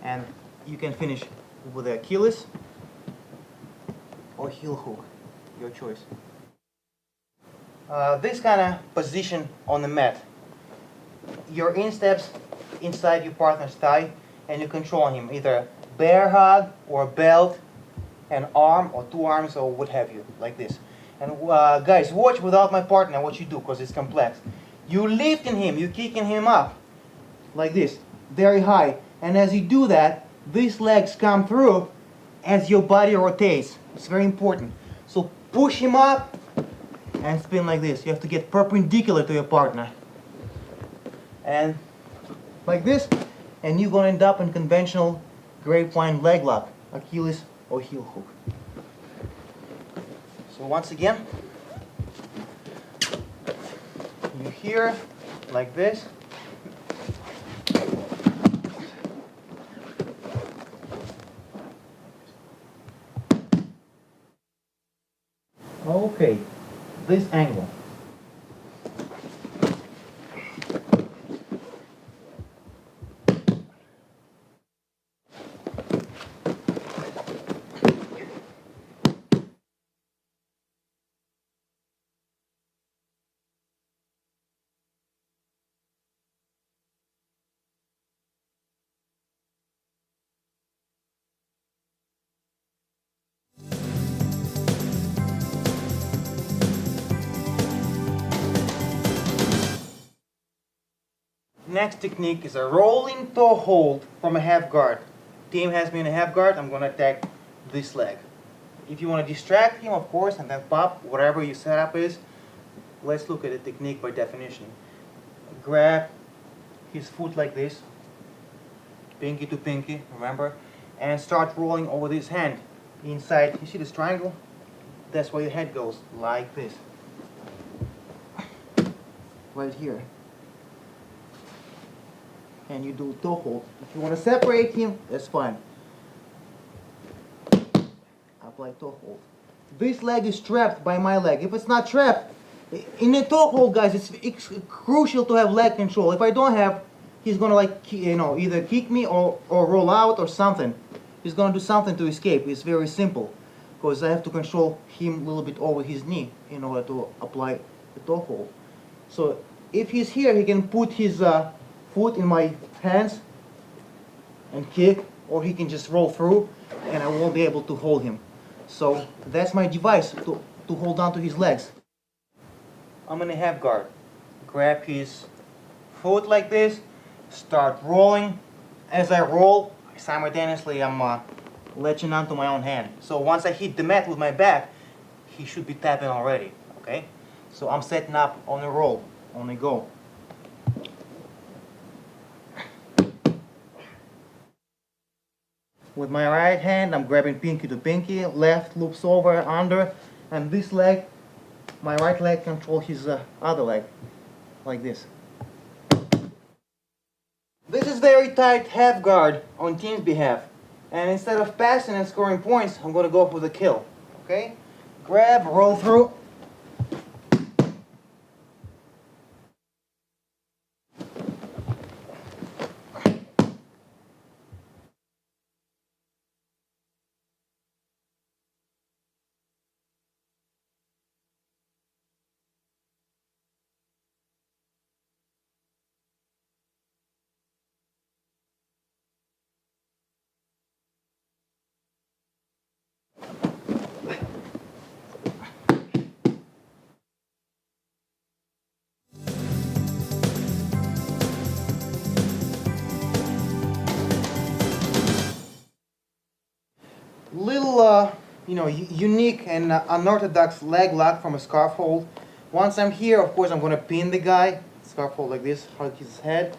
And you can finish with the Achilles or heel hook, your choice. This kind of position on the mat, your insteps inside your partner's thigh, and you control him, either bear hug or belt, an arm or two arms or what have you, like this. And guys, watch without my partner what you do, because it's complex. You lifting him, you kicking him up, like this, very high. And as you do that, these legs come through as your body rotates. It's very important. So push him up and spin like this. You have to get perpendicular to your partner. And like this, and you're going to end up in conventional grapevine leg lock, Achilles or heel hook. So once again, you're here, like this. Okay, this angle. Next technique is a rolling toe hold from a half guard. Team has me in a half guard, I'm going to attack this leg. If you want to distract him, of course, and then pop, whatever your setup is, let's look at the technique by definition. Grab, his foot like this, pinky to pinky, remember, and start rolling over this hand inside. You see this triangle? That's where your head goes, like this. Right here. And you do toe hold. If you want to separate him, that's fine. Apply toe hold. This leg is trapped by my leg. If it's not trapped, in a toe hold, guys, it's crucial to have leg control. If I don't have, he's gonna like, you know, either kick me or roll out or something. He's gonna do something to escape. It's very simple, because I have to control him a little bit over his knee in order to apply the toe hold. So if he's here, he can put his foot in my hands and kick, or he can just roll through and I won't be able to hold him. So that's my device to hold on to his legs. I'm in a half guard. Grab his foot like this, start rolling. As I roll, simultaneously I'm latching onto my own hand. So once I hit the mat with my back, he should be tapping already, okay? So I'm setting up on a roll, on a go. With my right hand, I'm grabbing pinky to pinky, left loops over, under, and this leg, my right leg controls his other leg, like this. This is very tight half guard on team's behalf. And instead of passing and scoring points, I'm going to go for the kill. Okay? Grab, roll through. Little, you know, unique and unorthodox leg lock from a scarf hold. Once I'm here, of course, I'm going to pin the guy. Scarf hold like this, hug his head.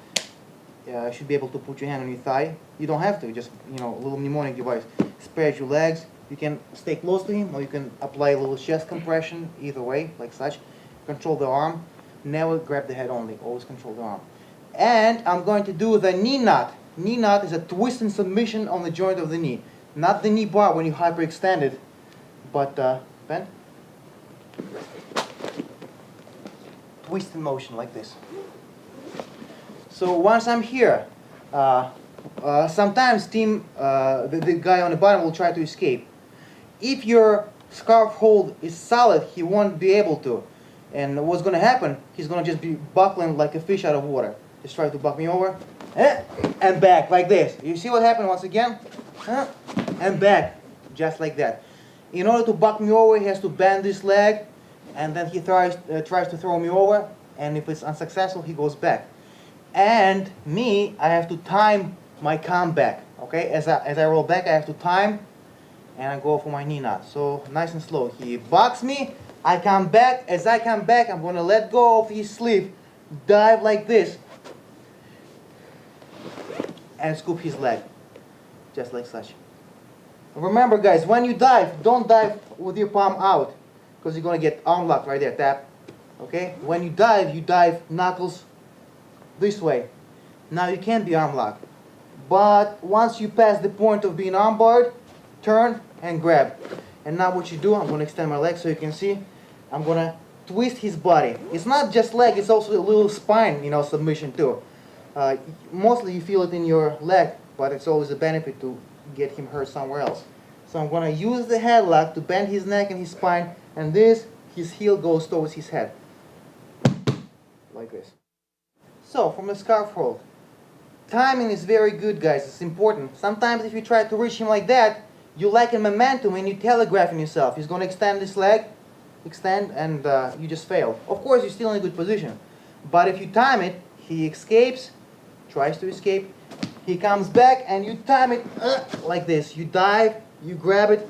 You should be able to put your hand on your thigh. You don't have to, just, you know, a little mnemonic device. Spread your legs. You can stay close to him, or you can apply a little chest compression, either way, like such. Control the arm. Never grab the head only, always control the arm. And I'm going to do the knee knot. Knee knot is a twist and submission on the joint of the knee. Not the knee bar when you hyperextend it, but bend. Twist in motion like this. So once I'm here, sometimes the guy on the bottom will try to escape. If your scarf hold is solid, he won't be able to. And what's going to happen, he's going to just be buckling like a fish out of water. Just try to buck me over, and back like this. You see what happened once again? And back, just like that. In order to buck me over, he has to bend this leg, and then he tries to throw me over, and if it's unsuccessful, he goes back. And me, I have to time my comeback, okay? As I roll back, I have to time, and I go for my knee knot. So, nice and slow. He bucks me, I come back. As I come back, I'm going to let go of his sleeve, dive like this, and scoop his leg, just like such. Remember, guys, when you dive, don't dive with your palm out, because you're going to get arm locked right there, tap. Okay? When you dive knuckles this way. Now you can be arm locked. But once you pass the point of being arm barred, turn and grab. And now what you do, I'm going to extend my leg so you can see. I'm going to twist his body. It's not just leg, it's also a little spine, you know, submission too. Mostly you feel it in your leg, but it's always a benefit to get him hurt somewhere else. So I'm going to use the headlock to bend his neck and his spine, and this, his heel goes towards his head. Like this. So, from the scarf hold. Timing is very good, guys. It's important. Sometimes if you try to reach him like that, you lack in momentum and you're telegraphing yourself. He's going to extend this leg, and you just fail. Of course, you're still in a good position. But if you time it, he escapes, tries to escape, he comes back, and you time it like this. You dive, you grab it.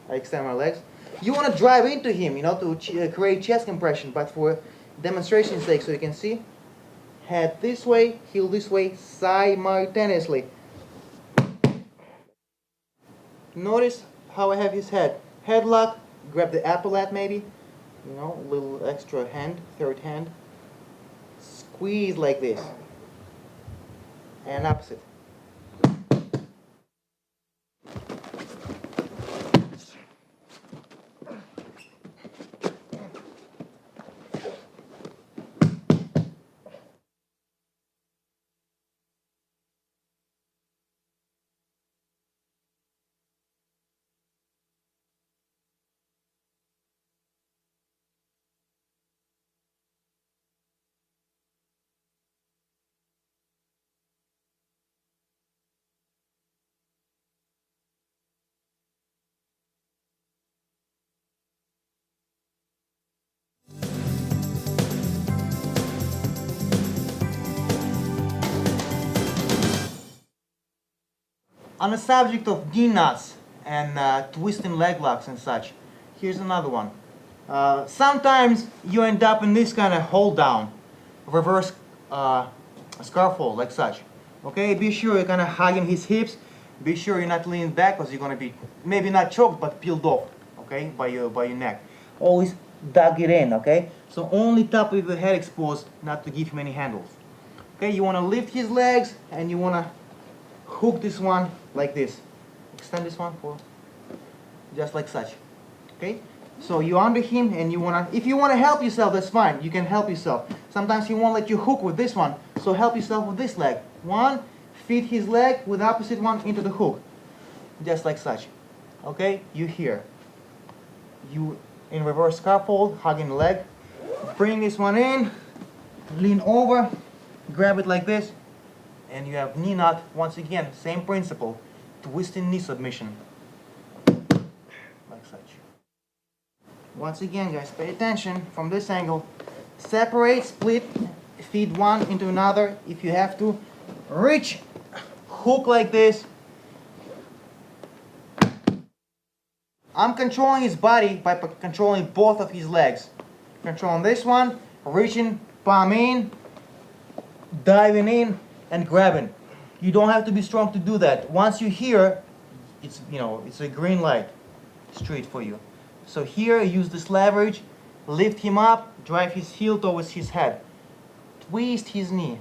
I extend my legs. You want to drive into him, you know, to create chest compression, but for demonstration's sake, so you can see. head this way, heel this way, simultaneously. Notice how I have his head. Headlock, grab the epaulette maybe, you know, a little extra hand, third hand. Squeeze like this. And opposite. On the subject of knee knots and twisting leg locks and such, here's another one. Sometimes you end up in this kind of hold down, reverse scarf hold like such. Okay, be sure you're kind of hugging his hips. Be sure you're not leaning back because you're going to be maybe not choked but peeled off, okay, by your neck. Always dug it in, okay? So only top of your head exposed, not to give him any handles. Okay, you want to lift his legs and you want to hook this one like this. Extend this one for just like such. Okay? So you're under him and you wanna, if you wanna help yourself, that's fine. You can help yourself. Sometimes he won't let you hook with this one. So help yourself with this leg. One, feed his leg with the opposite one into the hook. Just like such. Okay? You here. You in reverse scarf hold, hugging the leg. Bring this one in, lean over, grab it like this. And you have knee knot, once again, same principle, twisting knee submission, like such. Once again guys, pay attention from this angle, separate, split, feed one into another if you have to, reach, hook like this. I'm controlling his body by controlling both of his legs. Controlling this one, reaching, palm in, diving in, and grabbing. You don't have to be strong to do that. Once you're here, it's, you know, it's a green light straight for you. So here, use this leverage, lift him up, drive his heel towards his head. Twist his knee.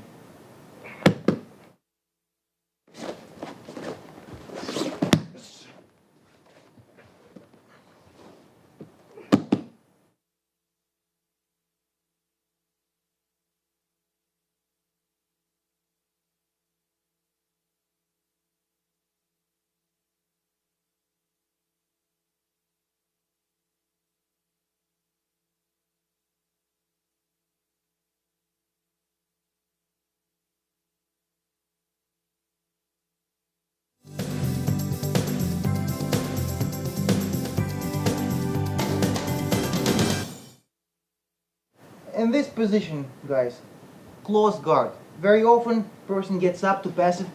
In this position, guys, close guard. Very often, person gets up to pass it,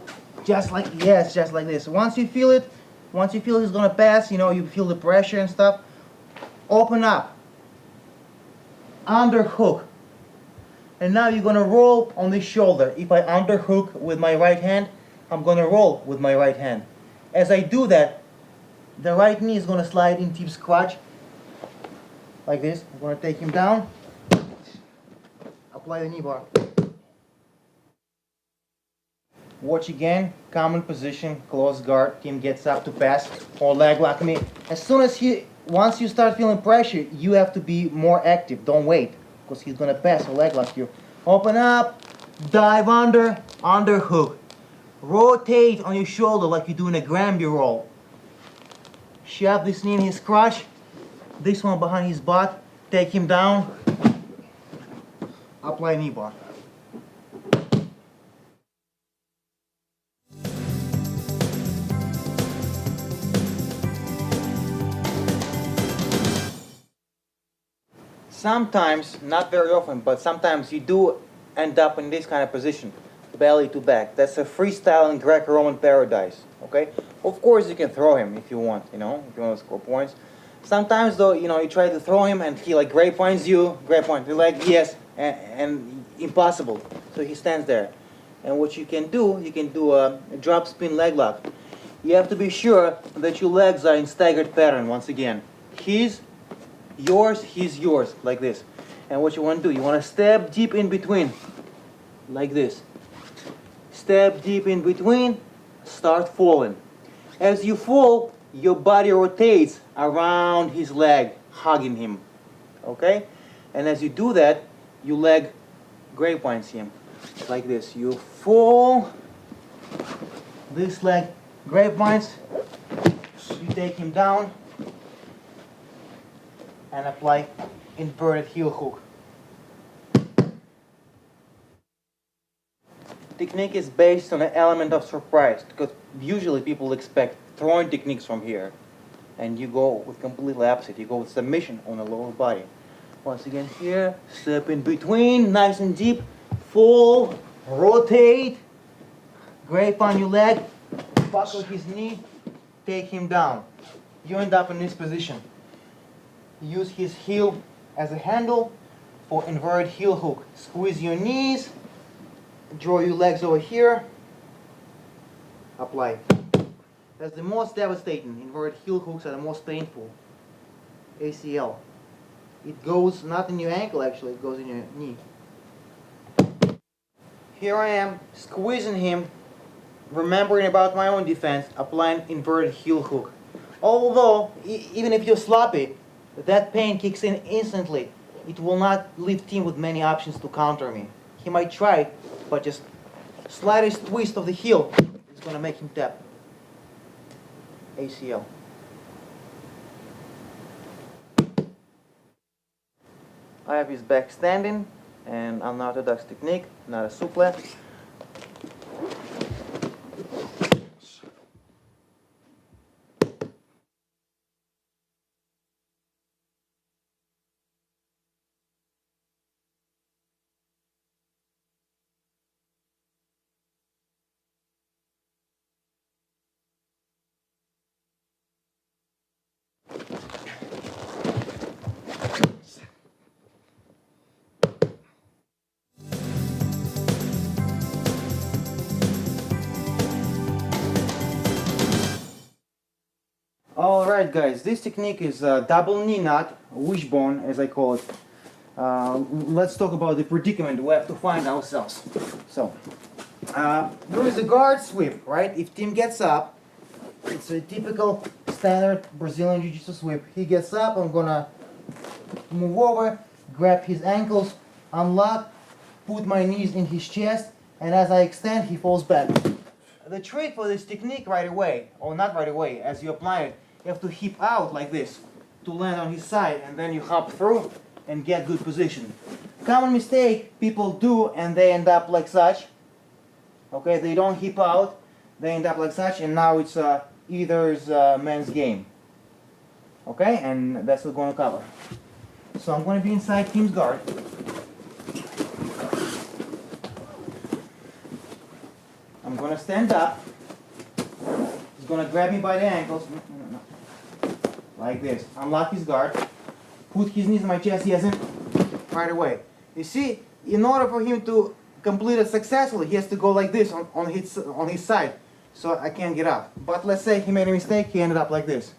just like, yes, just like this. Once you feel it, once you feel he's gonna pass, you know, you feel the pressure and stuff, open up, underhook. And now you're gonna roll on the shoulder. If I underhook with my right hand, I'm gonna roll with my right hand. As I do that, the right knee is gonna slide into his crotch, like this. I'm gonna take him down. Apply the knee bar. Watch again, common position, close guard, team gets up to pass, or leg lock me. As soon as once you start feeling pressure, you have to be more active, don't wait, because he's gonna pass or leg lock you. Open up, dive under, underhook. Rotate on your shoulder like you're doing a Granby roll. Shove this knee in his crotch, this one behind his butt, take him down. Apply knee bar. Sometimes, not very often, but sometimes you do end up in this kind of position, belly to back. That's a freestyle in Greco-Roman paradise, okay? Of course you can throw him if you want, you know, if you want to score points. Sometimes though, you know, you try to throw him and he like grapevines you, grapevine, you're like, yes, and impossible. So he stands there. And what you can do a drop spin leg lock. You have to be sure that your legs are in staggered pattern once again. He's yours, like this. And what you want to do, you want to step deep in between, like this. Step deep in between, start falling. As you fall, your body rotates around his leg, hugging him. Okay? And as you do that, your leg grapevines him, like this. You fall, this leg grapevines, you take him down, and apply inverted heel hook. Technique is based on an element of surprise, because usually people expect throwing techniques from here, and you go with completely opposite. You go with submission on the lower body. Once again here, step in between, nice and deep, fall, rotate, grape on your leg, buckle his knee, take him down. You end up in this position. Use his heel as a handle for inverted heel hook. Squeeze your knees, draw your legs over here, apply. That's the most devastating. Inverted heel hooks are the most painful. ACL. It goes not in your ankle actually, it goes in your knee. Here I am, squeezing him, remembering about my own defense, applying inverted heel hook. Although, even if you're sloppy, that pain kicks in instantly. It will not leave him with many options to counter me. He might try, but just slightest twist of the heel is going to make him tap. ACL. I have his back standing, and unorthodox technique, not a suplex. Alright guys, this technique is double knee knot, wishbone as I call it. Let's talk about the predicament we have to find ourselves. So, there is a guard sweep, right? If Tim gets up, it's a typical standard Brazilian Jiu-Jitsu sweep. He gets up, I'm gonna move over, grab his ankles, unlock, put my knees in his chest, and as I extend, he falls back. The trick for this technique right away, or not right away, as you apply it, you have to hip out like this to land on his side, and then you hop through and get good position. Common mistake people do, and they end up like such. Okay, they don't hip out, they end up like such, and now it's either's man's game. Okay, and that's what we're going to cover. So I'm going to be inside Tim's guard. I'm going to stand up. He's going to grab me by the ankles. Like this. Unlock his guard. Put his knees in my chest. He hasn't. Right away. You see, in order for him to complete it successfully, he has to go like this on his side. So I can't get up. But let's say he made a mistake. He ended up like this.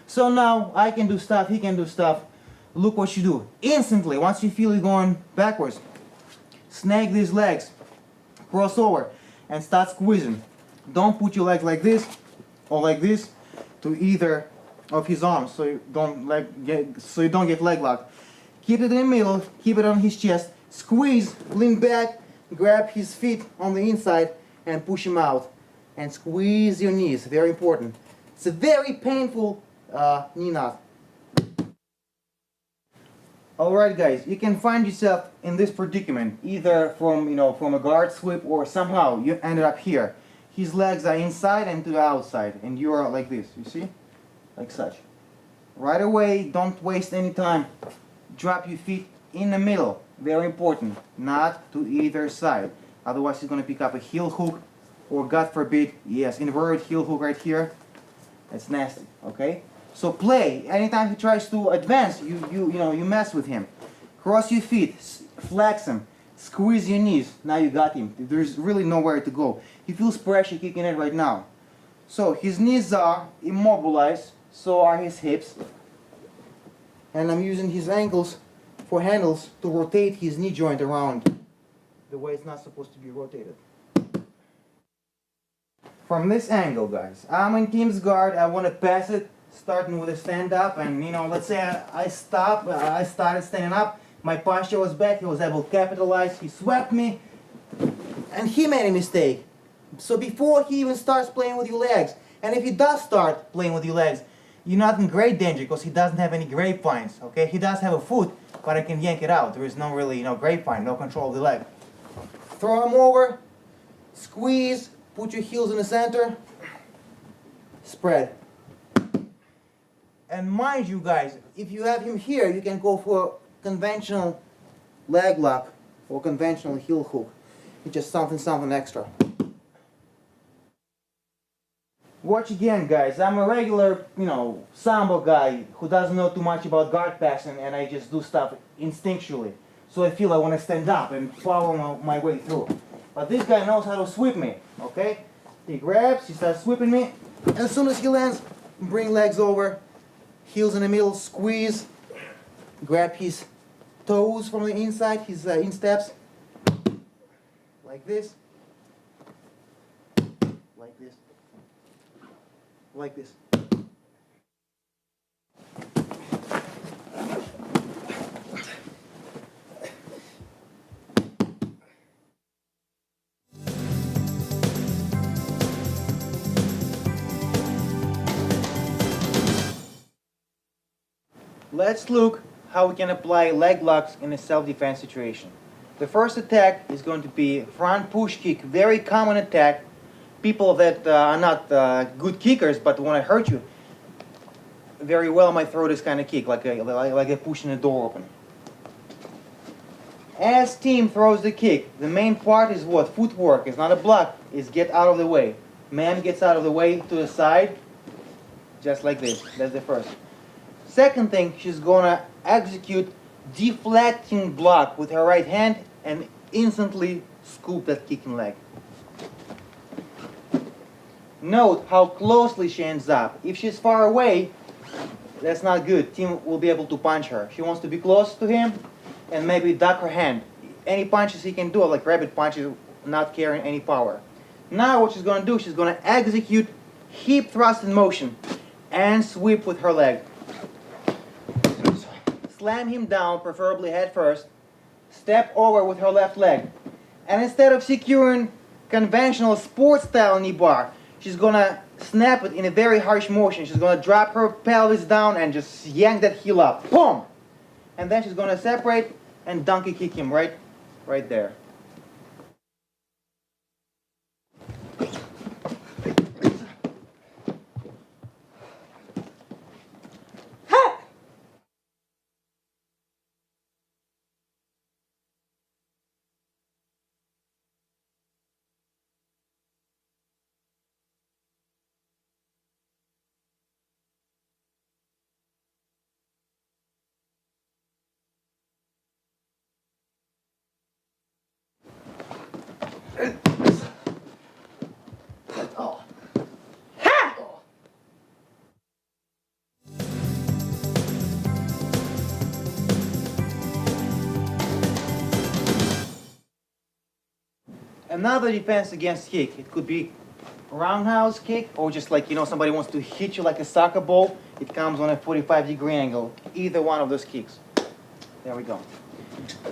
So now I can do stuff. He can do stuff. Look what you do. Instantly, once you feel it going backwards, snag these legs, cross over, and start squeezing. Don't put your legs like this or like this to either of his arms, so you don't get leg locked. Keep it in the middle, keep it on his chest, squeeze, lean back, grab his feet on the inside, and push him out. And squeeze your knees, very important. It's a very painful knee knot. Alright guys, you can find yourself in this predicament, either from a guard sweep or somehow you ended up here. His legs are inside and to the outside, and you are like this, you see? Like such. Right away, don't waste any time. Drop your feet in the middle, very important, not to either side. Otherwise he's going to pick up a heel hook, or God forbid, yes, inverted heel hook right here. That's nasty, okay? So play. Anytime he tries to advance, you mess with him. Cross your feet, flex them, Squeeze your knees. Now you got him. There's really nowhere to go. He feels pressure kicking in right now. So his knees are immobilized, so are his hips. And I'm using his ankles for handles to rotate his knee joint around the way it's not supposed to be rotated. From this angle, guys, I'm in Tim's guard. I want to pass it, starting with a stand up, and let's say I started standing up. My posture was back. He was able to capitalize. He swept me, and he made a mistake. So before he even starts playing with your legs, and if he does start playing with your legs, you're not in great danger because he doesn't have any grapevines. Okay, he does have a foot, but I can yank it out. There is no really, grapevine, no control of the leg. Throw him over, squeeze, put your heels in the center, spread. And mind you, guys, if you have him here, you can go for conventional leg lock or conventional heel hook. It's just something extra. Watch again, guys. I'm a regular, Sambo guy who doesn't know too much about guard passing, and I just do stuff instinctually. So I feel I want to stand up and follow my way through. But this guy knows how to sweep me, okay? He grabs, he starts sweeping me, and as soon as he lands, bring legs over, heels in the middle, squeeze, grab his toes from the inside, his insteps, like this, like this, like this. Let's look how we can apply leg locks in a self-defense situation. The first attack is going to be front push kick, very common attack. People that are not good kickers but want to hurt you very well might throw this kind of kick, like a pushing a door open. As Tim throws the kick, the main part is what? Footwork. It's not a block, it's get out of the way. Man gets out of the way to the side, just like this. That's the first. Second thing, she's gonna execute deflecting block with her right hand and instantly scoop that kicking leg. Note how closely she ends up. If she's far away, that's not good. Tim will be able to punch her. She wants to be close to him and maybe duck her hand. Any punches he can do, like rabbit punches, not carrying any power. Now what she's gonna do, she's gonna execute hip thrust in motion and sweep with her leg. Slam him down, preferably head first, step over with her left leg. And instead of securing conventional sports style knee bar, she's gonna snap it in a very harsh motion. She's gonna drop her pelvis down and just yank that heel up. Boom! And then she's gonna separate and donkey kick him right there. Another defense against kick. It could be roundhouse kick or just like, somebody wants to hit you like a soccer ball. It comes on a 45-degree angle. Either one of those kicks. There we go.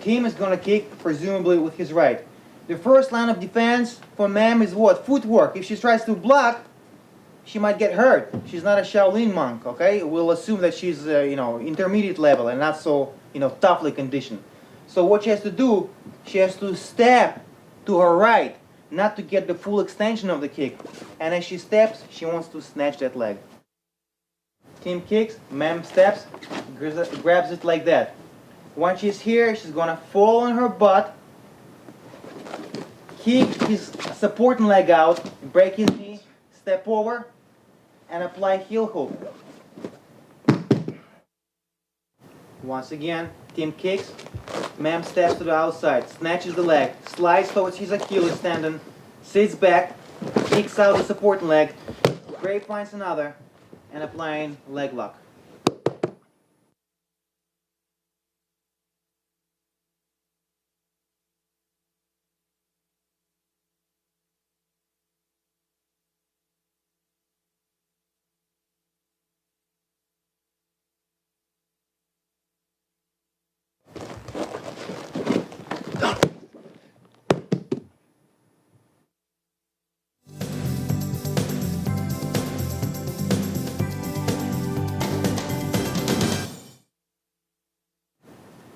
Tim is going to kick, presumably with his right. The first line of defense for Ma'am is what? Footwork. If she tries to block, she might get hurt. She's not a Shaolin monk, okay? We'll assume that she's, intermediate level and not so, toughly conditioned. So what she has to do, she has to step to her right, not to get the full extension of the kick. And as she steps, she wants to snatch that leg. Tim kicks, Ma'am steps, grabs it like that. Once she's here, she's gonna fall on her butt, kick his supporting leg out, break his knee, step over, and apply heel hook. Once again, Tim kicks, Ma'am steps to the outside, snatches the leg, slides towards his Achilles tendon, sits back, kicks out the supporting leg, grapevines another, and applying leg lock.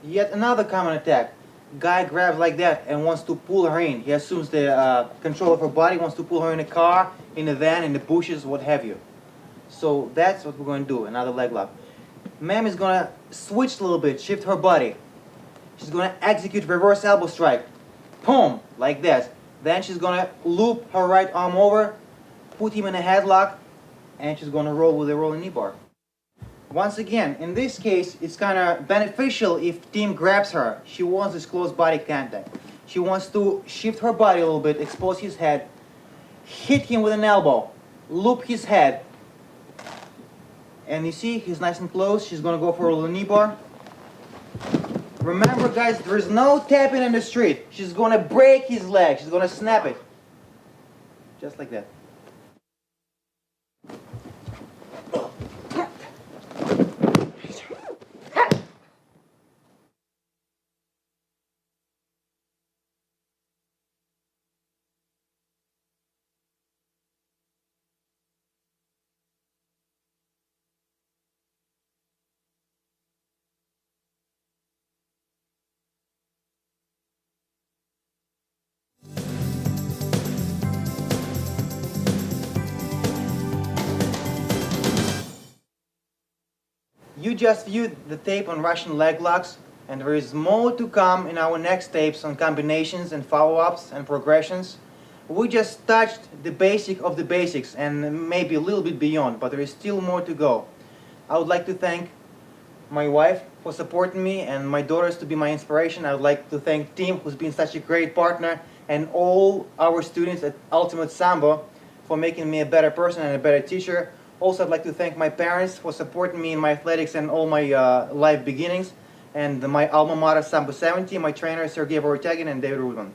Yet another common attack. Guy grabs like that and wants to pull her in. He assumes the control of her body, wants to pull her in a car, in a van, in the bushes, what have you. So that's what we're going to do, another leg lock. Ma'am is going to switch a little bit, shift her body. She's going to execute reverse elbow strike. Boom, like that. Then she's going to loop her right arm over, put him in a headlock, and she's going to roll with a rolling knee bar. Once again, in this case, it's kind of beneficial if Tim grabs her. She wants this close body contact. She wants to shift her body a little bit, expose his head, hit him with an elbow, loop his head. And you see, he's nice and close. She's going to go for a little knee bar. Remember, guys, there is no tapping in the street. She's going to break his leg. She's going to snap it. Just like that. You just viewed the tape on Russian leg locks, and there is more to come in our next tapes on combinations and follow-ups and progressions. We just touched the basic of the basics and maybe a little bit beyond, but there is still more to go. I would like to thank my wife for supporting me and my daughters to be my inspiration. I would like to thank Tim, who's been such a great partner, and all our students at Ultimate Sambo for making me a better person and a better teacher. Also, I'd like to thank my parents for supporting me in my athletics and all my life beginnings, and my alma mater, Sambo 70, my trainers, Sergey Vorotagin and David Rudman.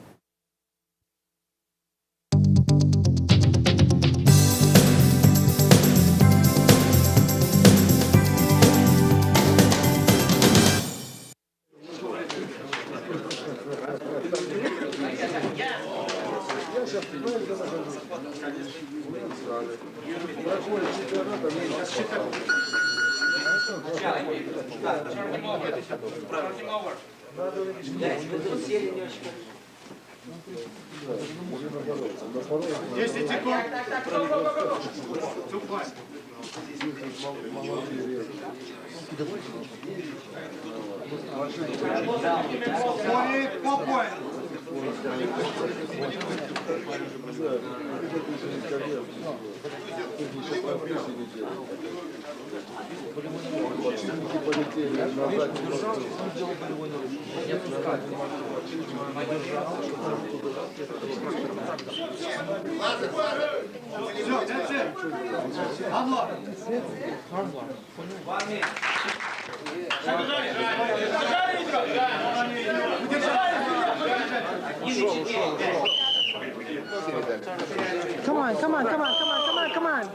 Come on, come on, come on, come on, come on, come on.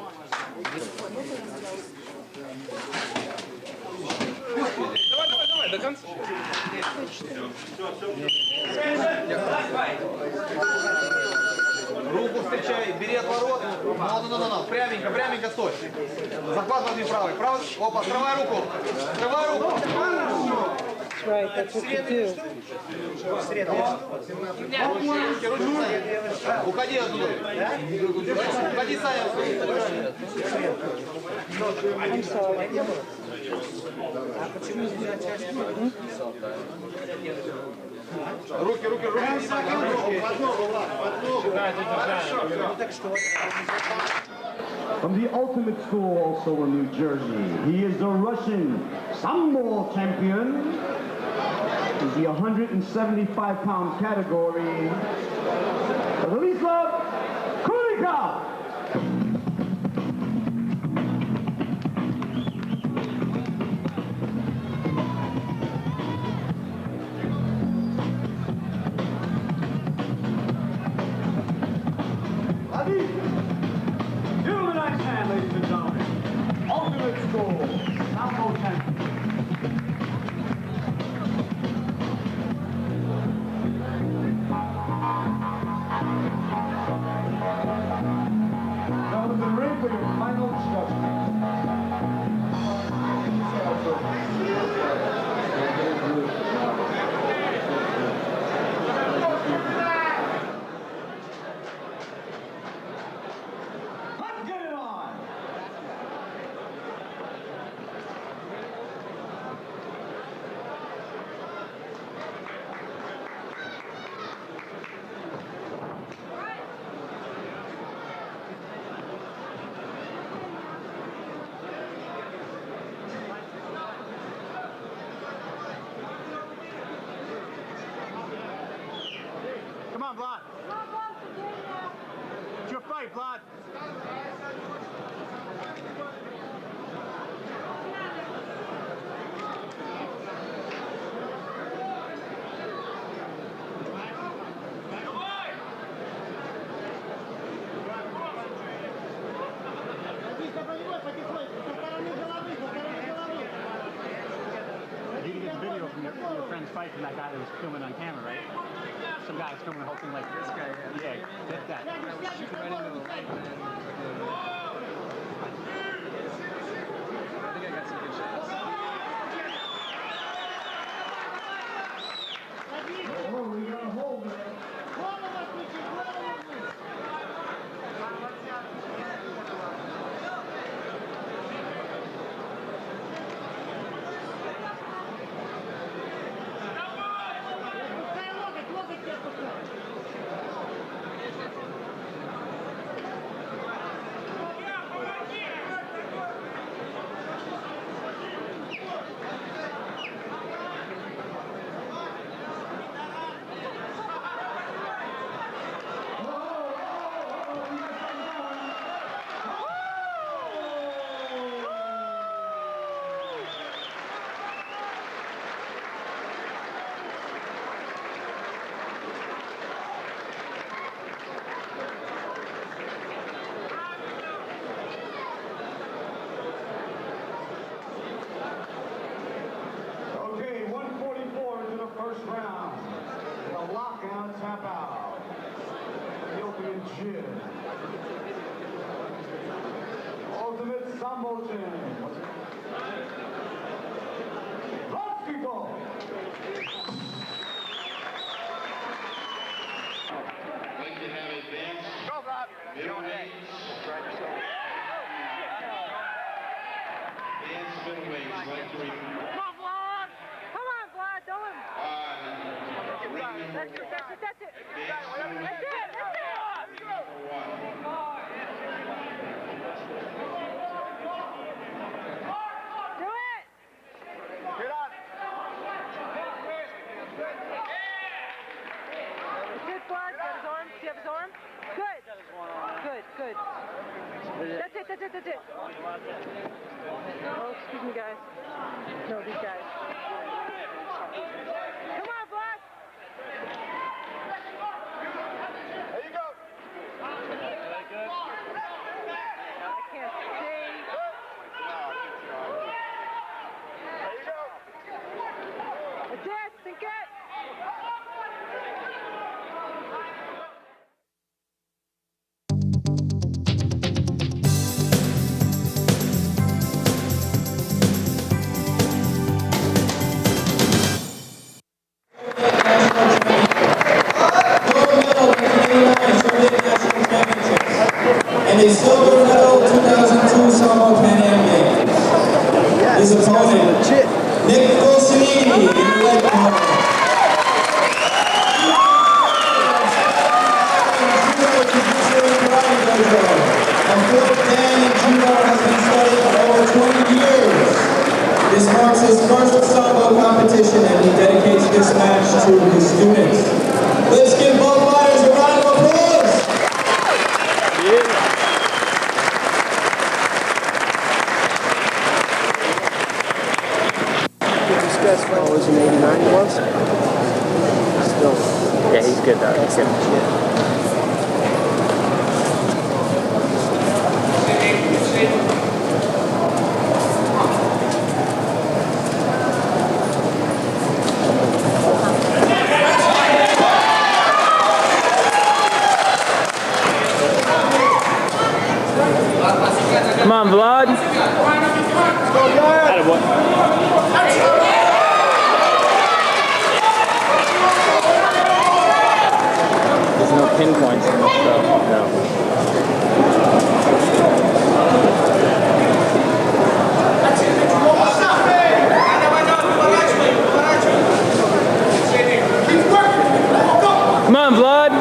Давай, до конца. Руку встречай, бери отворот. Ну, пряменько, пряменько стой. Захват возьми правой. Правой, опа, открывай руку. Открывай руку. Right, that's what you do. Уходи оттуда. Уходи, Саня. I'm sorry. Руки, руки, руки. From the Ultimate School, also in New Jersey, he is the Russian Sambo champion, is the 175-pound category. Vladislav Koulikov. Give him a nice hand, ladies and gentlemen. Ultimate score, Sambo champion. Now to the ring for your final judgment. Let's get it on! Come on, Vlad. It's your fight, Vlad. You can get the video from your friend's fight from that guy that was filming on camera, right? Some guy was filming the whole thing like this guy. Yeah, did that. I was shooting right into the light, man. I think I got some good shots. Oh, we got a hold of it. Okay, 144 into the first round. A lockout tap out. The ultimate jib. Ultimate Sambo jib. Let's people. Like to have advanced Go, Vlad. middleweights like to Come on, Vlad. Come on, Vlad. Don't him. ring number That's it. That's it. That's it. advanced That's middleweight it. That's it. number one. Do it. Get on. That's it, Vlad. Got his arm. Do you have his arm? Good. Good. Good. That's it. That's it. That's it. Oh, excuse me, guys. No, these guys. Come on, Vlad. There you go. I can't see. There you go. That's it. Think it. And a silver medal 2002 Sambo Pan Am Games. His opponent, Nick Wilson in the leg corner. A full pan in judo has been studied for over 20 years. This marks his first Sambo competition and he dedicates this to the students. Let's give both fighters a round of applause. This guy's fight was in 89 he was? Still. Yeah, he's good though. He's good. Come on, Vlad. There's no pinpoints in this stuff. No. Come on, Vlad.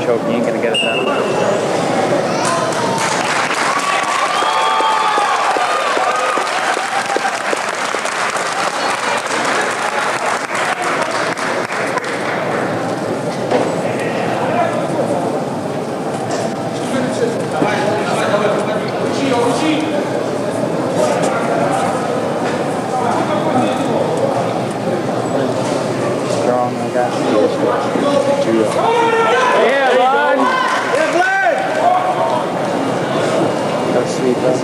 Choke, you ain't gonna get it done. Strong, I got sweep us.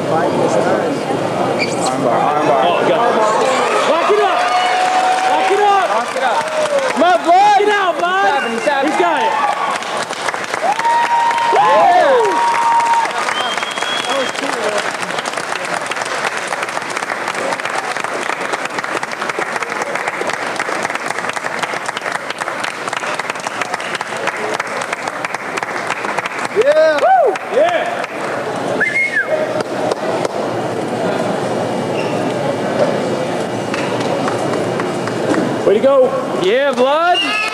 Armbar, armbar. Oh, God. Lock it up! Lock it up! Lock it up! Come on, Vlad! Get out, Vlad! He's got it. Yeah! That was cool. Yeah! Woo! Yeah! Way to go! Yeah, Vlad!